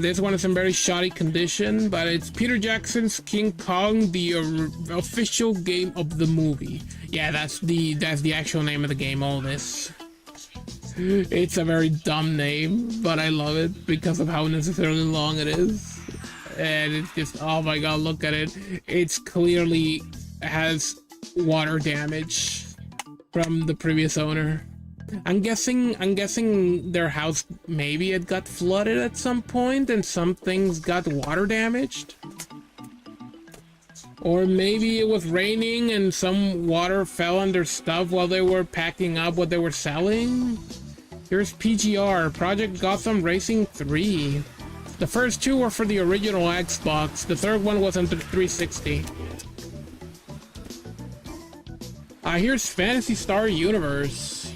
This one is in very shoddy condition, but it's Peter Jackson's King Kong, the official game of the movie. Yeah, that's the actual name of the game, all this. It's a very dumb name, but I love it because of how necessarily long it is. And it's just, oh my god, look at it. It's clearly has water damage from the previous owner. I'm guessing their house, maybe it got flooded at some point and some things got water damaged. Or maybe it was raining and some water fell on their stuff while they were packing up what they were selling. Here's PGR, Project Gotham Racing 3. The first two were for the original Xbox, the third one was on the 360. Here's Phantasy Star Universe.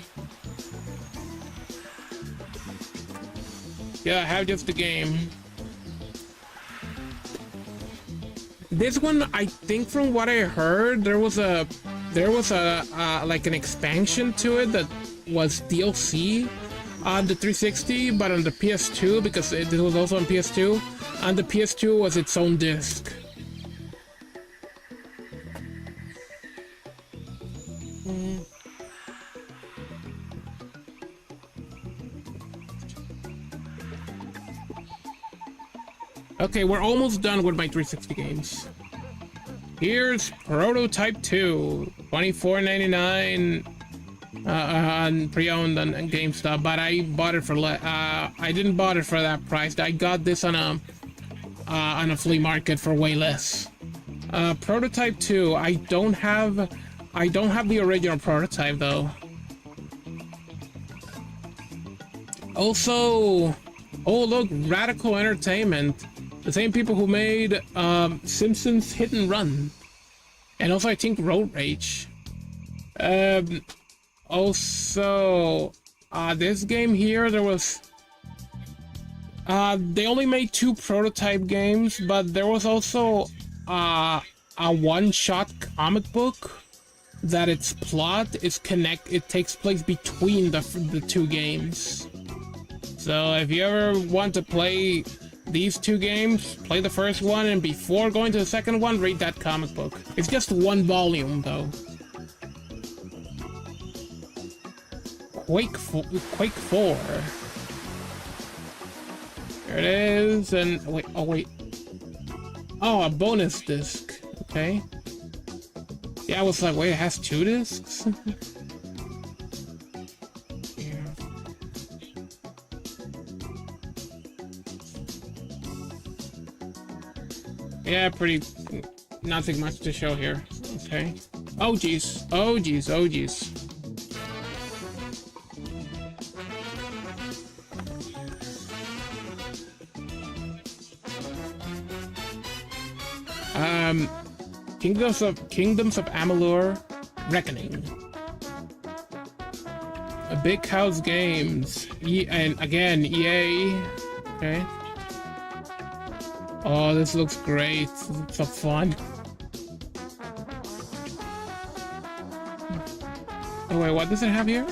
Yeah, I have just the game. This one, I think from what I heard, there was a like an expansion to it that was DLC on the 360, but on the PS2, because it was also on PS2, and the PS2 was its own disc. Okay, we're almost done with my 360 games. Here's Prototype 2, $24.99 on pre-owned on GameStop, but I bought it for I didn't bought it for that price. I got this on a flea market for way less. Prototype 2, I don't have the original Prototype though. Also, oh look, Radical Entertainment. The same people who made Simpsons Hit and Run, and also I think Road Rage. Also, this game here, there was they only made 2 prototype games, but there was also a one-shot comic book that its plot is it takes place between the 2 games. So if you ever want to play these 2 games, play the first one, and before going to the second one, read that comic book. It's just 1 volume, though. Quake 4. There it is, and wait, oh, a bonus disc. Okay. Yeah, I was like, wait, it has 2 discs? Yeah, pretty, nothing much to show here. Okay. Oh geez, oh geez, oh geez. Kingdoms of Amalur Reckoning. A Big House Games. And again, EA. Okay. Oh, this looks great. It's so fun. Oh wait, what does it have here?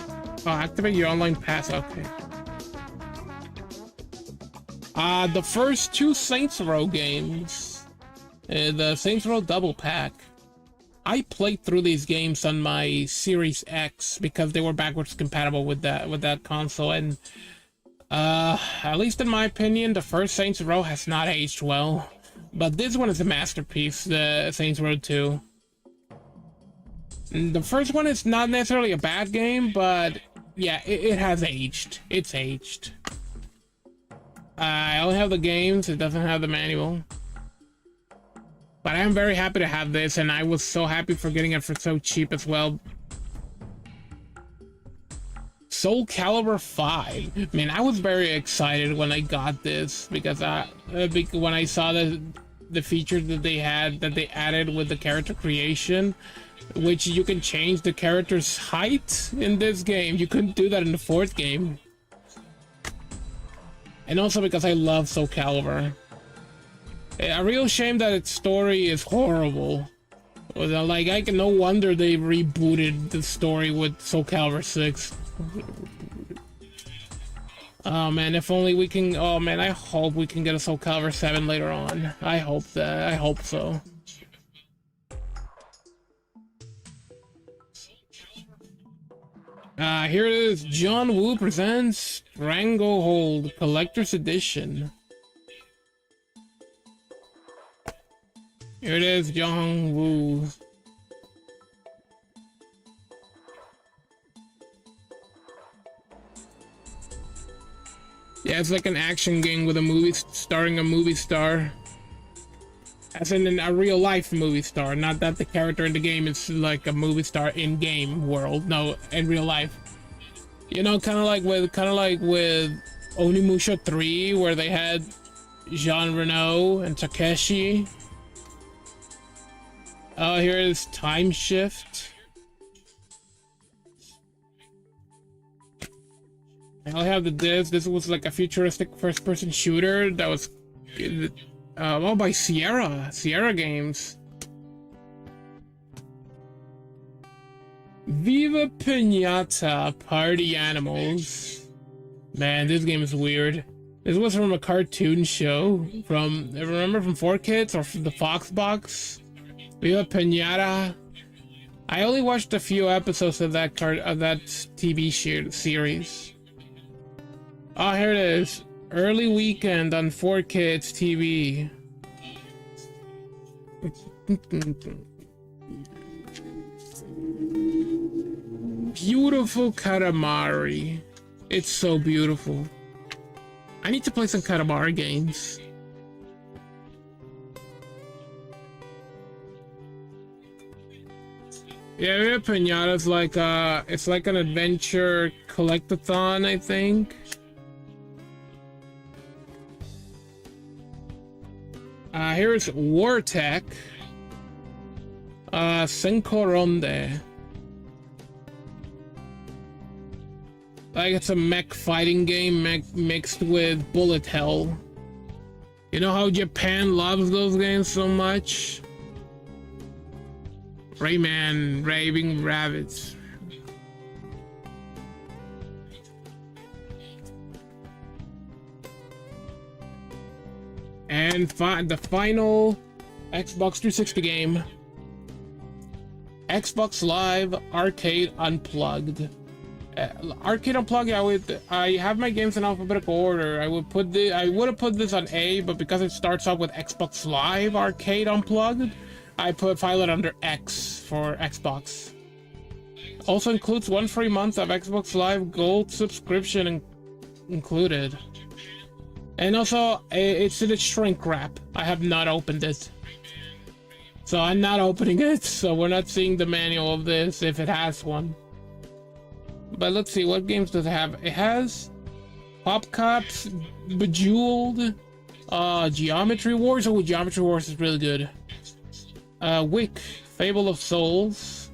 Oh, activate your online pass. Okay. The first 2 Saints Row games. The Saints Row double pack. I played through these games on my Series X because they were backwards compatible with that console, and at least in my opinion, the first Saints Row has not aged well. But this one is a masterpiece, the Saints Row 2. The first one is not necessarily a bad game, but yeah, it has aged. It's aged. I only have the games, it doesn't have the manual. But I'm very happy to have this, and I was so happy for getting it for so cheap as well. Soul Calibur 5. Man, I was very excited when I got this because when I saw the features that they added with the character creation, which you can change the character's height in this game. You couldn't do that in the fourth game. And also because I love Soul Calibur. A real shame that its story is horrible. Like, no wonder they rebooted the story with Soul Calibur 6. Oh man, if only we can. Oh man, I hope we can get a Soul Calibur 7 later on. I hope so. Here it is. John Woo presents Stranglehold Collector's Edition. Here it is, John Woo. Yeah, it's like an action game with a movie starring a movie star. As in a real life movie star, not that the character in the game is like a movie star in game world. No, in real life. You know, kind of like with Onimusha 3, where they had Jean Reno and Takeshi. Oh, here is Time Shift. I have the disc. This was like a futuristic first-person shooter that was by Sierra Games. Viva Pinata Party Animals. Man, this game is weird. This was from a cartoon show remember from 4Kids or from the Fox Box. Viva Pinata. I only watched a few episodes of that TV series. Oh, here it is. Early weekend on 4Kids TV. Beautiful Katamari. It's so beautiful. I need to play some Katamari games. Yeah, Pinata's like it's like an adventure collectathon, I think. Here's War Tech. Cinco Ronde. Like it's a mech fighting game mixed with bullet hell. You know how Japan loves those games so much? Rayman, Raving Rabbits. And the final Xbox 360 game. Xbox Live Arcade Unplugged. Arcade Unplugged, I have my games in alphabetical order. I would have put this on A, but because it starts off with Xbox Live Arcade Unplugged, I file it under X for Xbox. Also includes 1 free month of Xbox Live Gold subscription included. And also, it's in a shrink wrap. I have not opened it. So I'm not opening it, so we're not seeing the manual of this, if it has one. But let's see, what games does it have? It has Pop Cops, Bejeweled, Geometry Wars. Oh, Geometry Wars is really good. Wick, Fable of Souls.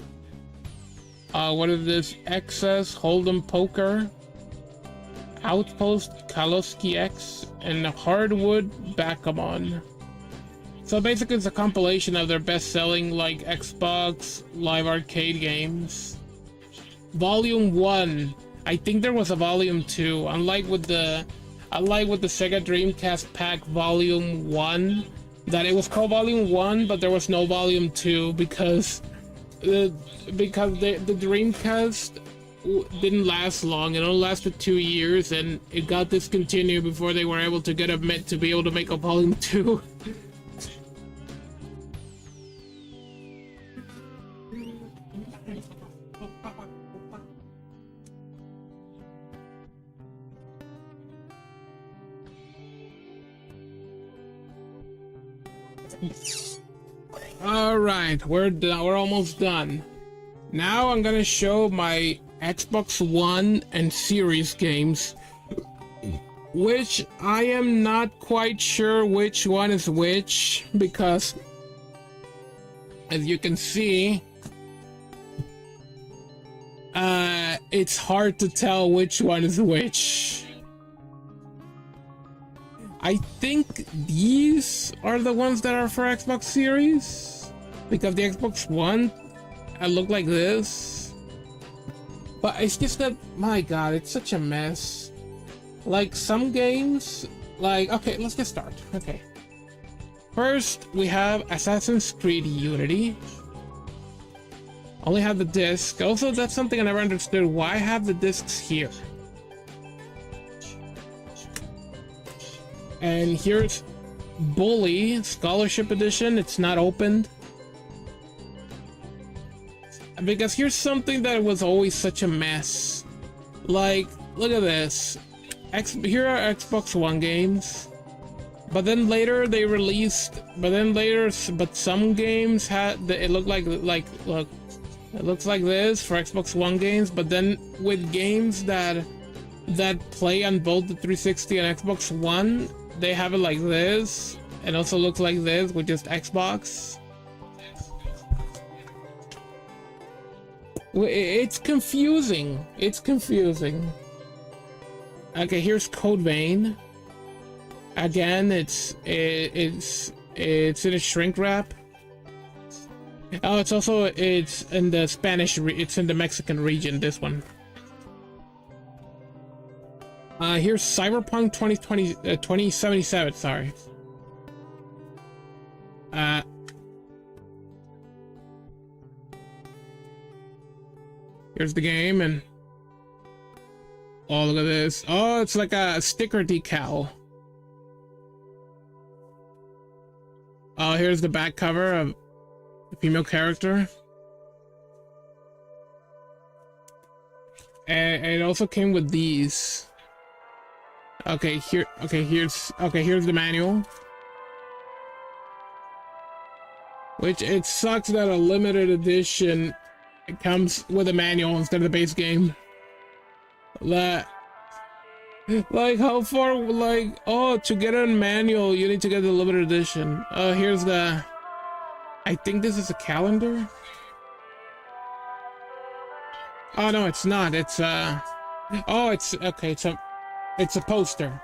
What is this? Excess, Hold'em Poker, Outpost, Kaloski X, and Hardwood Backgammon. So basically it's a compilation of their best-selling like Xbox Live Arcade games. Volume 1. I think there was a Volume 2. Unlike with the Sega Dreamcast Pack Volume 1, that it was called Volume 1, but there was no Volume 2 because because the Dreamcast didn't last long. It only lasted 2 years, and it got discontinued before they were able to get a mint to be able to make a volume 2. All right, we're done. We're almost done. Now I'm gonna show my Xbox One and Series games, which I am not quite sure which one is which, because as you can see, it's hard to tell which one is which. I think these are the ones that are for Xbox Series, because the Xbox One look like this. But it's just that, my god, it's such a mess. Like, some games, like, okay, let's get started. Okay. First, we have Assassin's Creed Unity. Only have the disc. Also, that's something I never understood. Why have the discs here? And here's Bully Scholarship Edition. It's not opened. Because here's something that was always such a mess. Like, look at this. Here are Xbox One games. But then later they released, but some games had, it looked like, look, it looks like this for Xbox One games, but then with games that play on both the 360 and Xbox One, they have it like this, and also looks like this with just Xbox. It's confusing. It's confusing. Okay, here's Code Vein. Again, it's in a shrink wrap. Oh, it's in the Spanish. It's in the Mexican region. This one. Here's Cyberpunk 2077. Sorry. Here's the game, and oh, look at this. Oh, it's like a sticker decal. Oh, here's the back cover of the female character. And it also came with these. Okay, here's the manual. Which, it sucks that a limited edition, it comes with a manual instead of the base game. Like, how far, like, oh, to get a manual, you need to get the limited edition. Here's the, I think this is a calendar. Oh, no, it's not. It's, oh, it's, okay, it's a poster.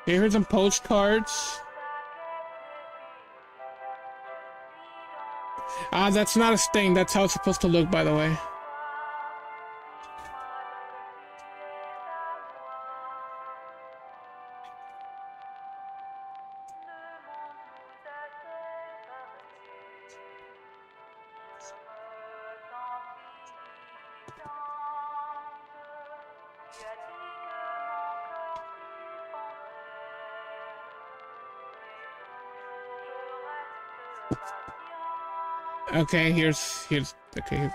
Here's some postcards. That's not a stain. That's how it's supposed to look, by the way. Okay, here's the game.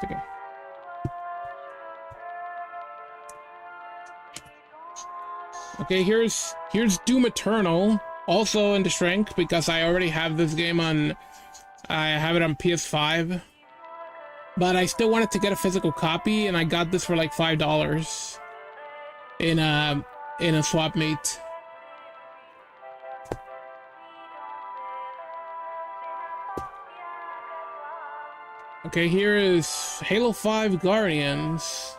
Okay, here's Doom Eternal, also in the shrink, because I already have this game on, I have it on PS5, but I still wanted to get a physical copy, and I got this for like $5 in a swap meet. Okay, here is Halo 5 Guardians.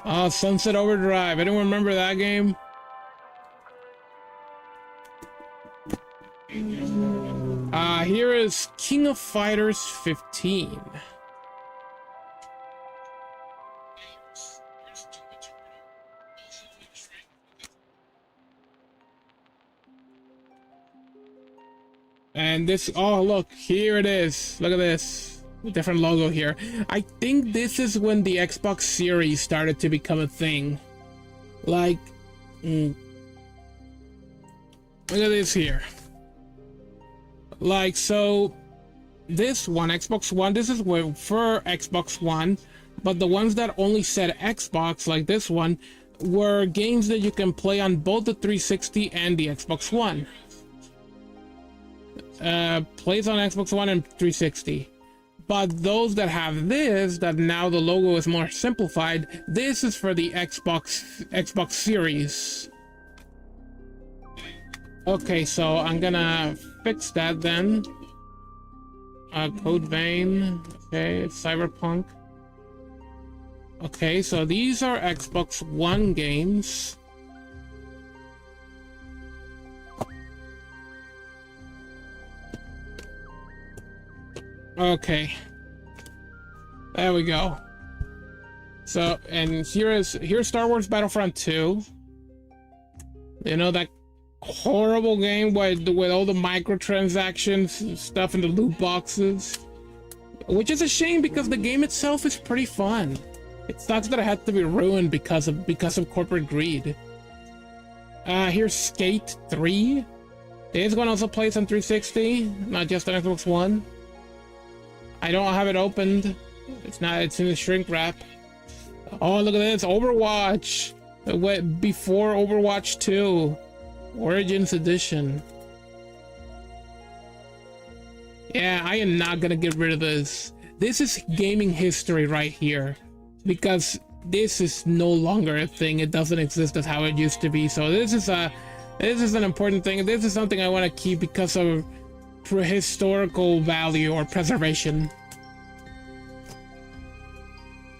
Oh, Sunset Overdrive. Anyone remember that game? here is King of Fighters 15. And this, oh look, here it is. Look at this. Different logo here. I think this is when the Xbox Series started to become a thing. Like, look at this here. Like, so this one, Xbox One, this is for Xbox One, but the ones that only said Xbox, like this one, were games that you can play on both the 360 and the Xbox One. Plays on Xbox One and 360. But those that have this, that now the logo is more simplified, this is for the Xbox Series. Okay, so I'm gonna fix that then. Code Vein. Okay, Cyberpunk. Okay, so these are Xbox One games. Okay, there we go. So, and here's Star Wars Battlefront 2. You know, that horrible game with all the microtransactions and stuff in the loot boxes, which is a shame because the game itself is pretty fun. It sucks that it had to be ruined because of corporate greed. Here's Skate 3. This one also plays on 360, not just on Xbox One. I don't have it opened. It's in the shrink wrap. Oh, look at this, Overwatch. Before Overwatch 2. Origins Edition. Yeah, I am not gonna get rid of this. This is gaming history right here. Because this is no longer a thing. It doesn't exist as how it used to be. So this is an important thing. This is something I want to keep because of historical value or preservation.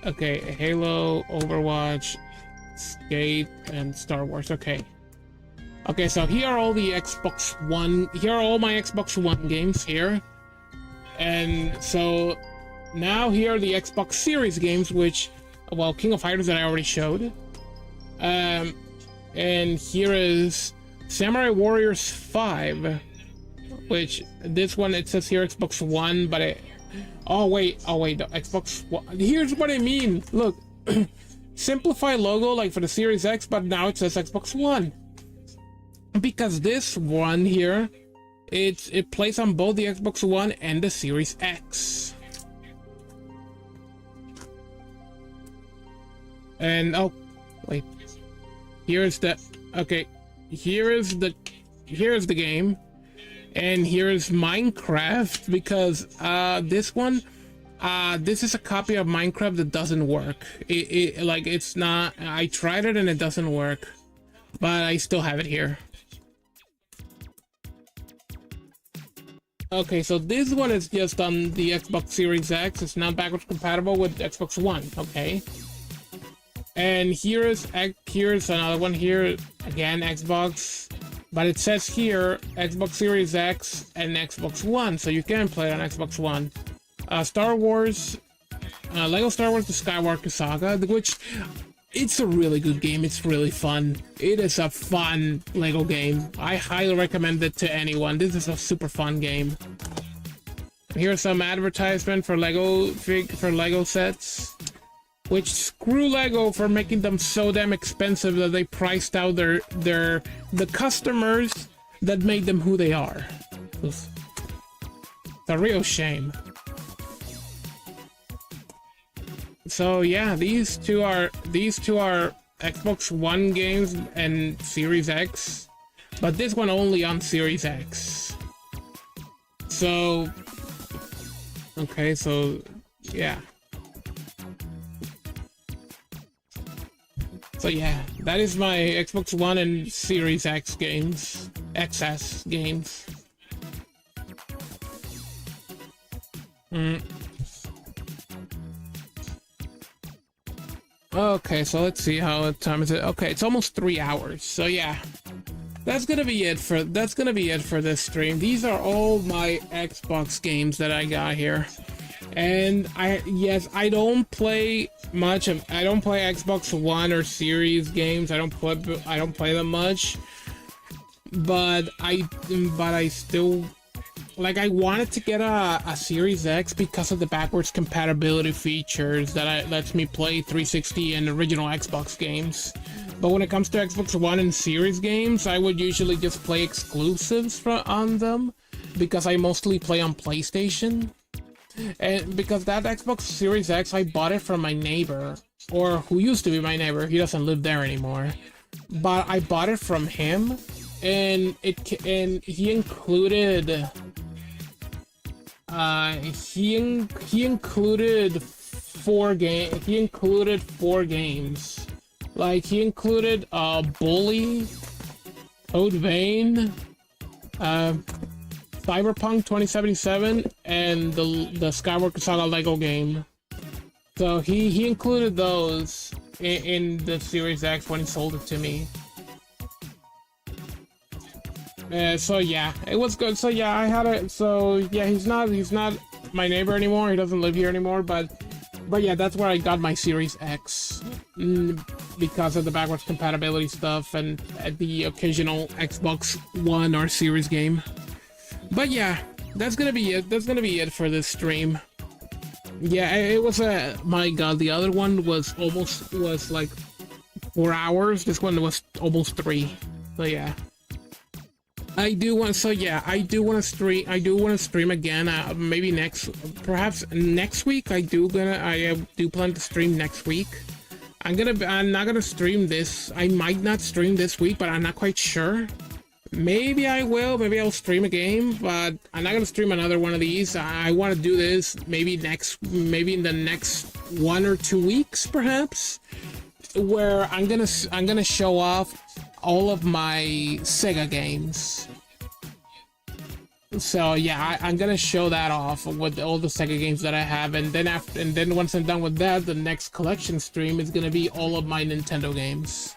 Okay, Halo, Overwatch, Skate, and Star Wars. Okay. Okay, so here are all the Xbox One. Here are all my Xbox One games here. And so now here are the Xbox Series games, which, well, King of Fighters that I already showed. And here is Samurai Warriors 5. Which, this one, it says here Xbox One, but it... Oh, wait, the Xbox One. Here's what I mean. Look. Simplify logo, like for the Series X, but now it says Xbox One. Because this one here, it plays on both the Xbox One and the Series X. And, oh, wait. Here's the... Okay. Here's the game. And here's Minecraft, because this one, this is a copy of Minecraft that doesn't work. It's not, I tried it and it doesn't work, but I still have it here. Okay, so this one is just on the Xbox Series X. It's not backwards compatible with Xbox One, okay? And here's another one here, again, Xbox. But it says here, Xbox Series X and Xbox One, so you can play it on Xbox One. Star Wars, Lego Star Wars The Skywalker Saga, which, it's a really good game, it's really fun. It is a fun Lego game. I highly recommend it to anyone. This is a super fun game. Here's some advertisement for Lego sets. Which, screw Lego for making them so damn expensive that they priced out the customers that made them who they are. It's a real shame. So yeah, these two are Xbox One games and Series X, but this one only on Series X. So okay, so yeah. So yeah, that is my Xbox One and Series X games, XS games. Okay, so let's see how time is it. Okay, it's almost 3 hours. So yeah, that's gonna be it for this stream. These are all my Xbox games that I got here. And I don't play much of, I don't play Xbox One or Series games. I don't play them much. But I still, like, I wanted to get a Series X because of the backwards compatibility features that lets me play 360 and original Xbox games. But when it comes to Xbox One and Series games, I would usually just play exclusives on them because I mostly play on PlayStation. And because that Xbox Series X, I bought it from my neighbor, or who used to be my neighbor. He doesn't live there anymore. But I bought it from him, and he included he included four games. Like, he included Bully, Code Vein, Cyberpunk 2077, and the Skywalker Saga Lego game. So he included those in the Series X when he sold it to me. So yeah, it was good. So yeah, I had it. So yeah, he's not my neighbor anymore. He doesn't live here anymore. But yeah, that's where I got my Series X, because of the backwards compatibility stuff and the occasional Xbox One or Series game. But yeah, that's gonna be it. That's gonna be it for this stream. Yeah, it was my god, the other one was like 4 hours. This one was almost 3. So yeah. I do want to stream again. Maybe perhaps next week. I do plan to stream next week. I'm not gonna stream this. I might not stream this week, but I'm not quite sure. Maybe I will. Maybe I'll stream a game, but I'm not gonna stream another one of these. I want to do this maybe in the next 1 or 2 weeks, perhaps, where I'm gonna show off all of my Sega games. So yeah, I'm gonna show that off with all the Sega games that I have, and then once I'm done with that, the next collection stream is gonna be all of my Nintendo games.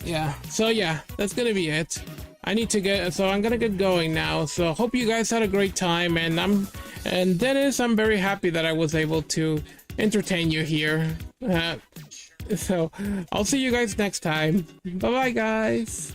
Yeah, so yeah, that's gonna be it. I'm gonna get going now. So hope you guys had a great time, and Dennis, I'm very happy that I was able to entertain you here. So I'll see you guys next time. Bye bye, guys.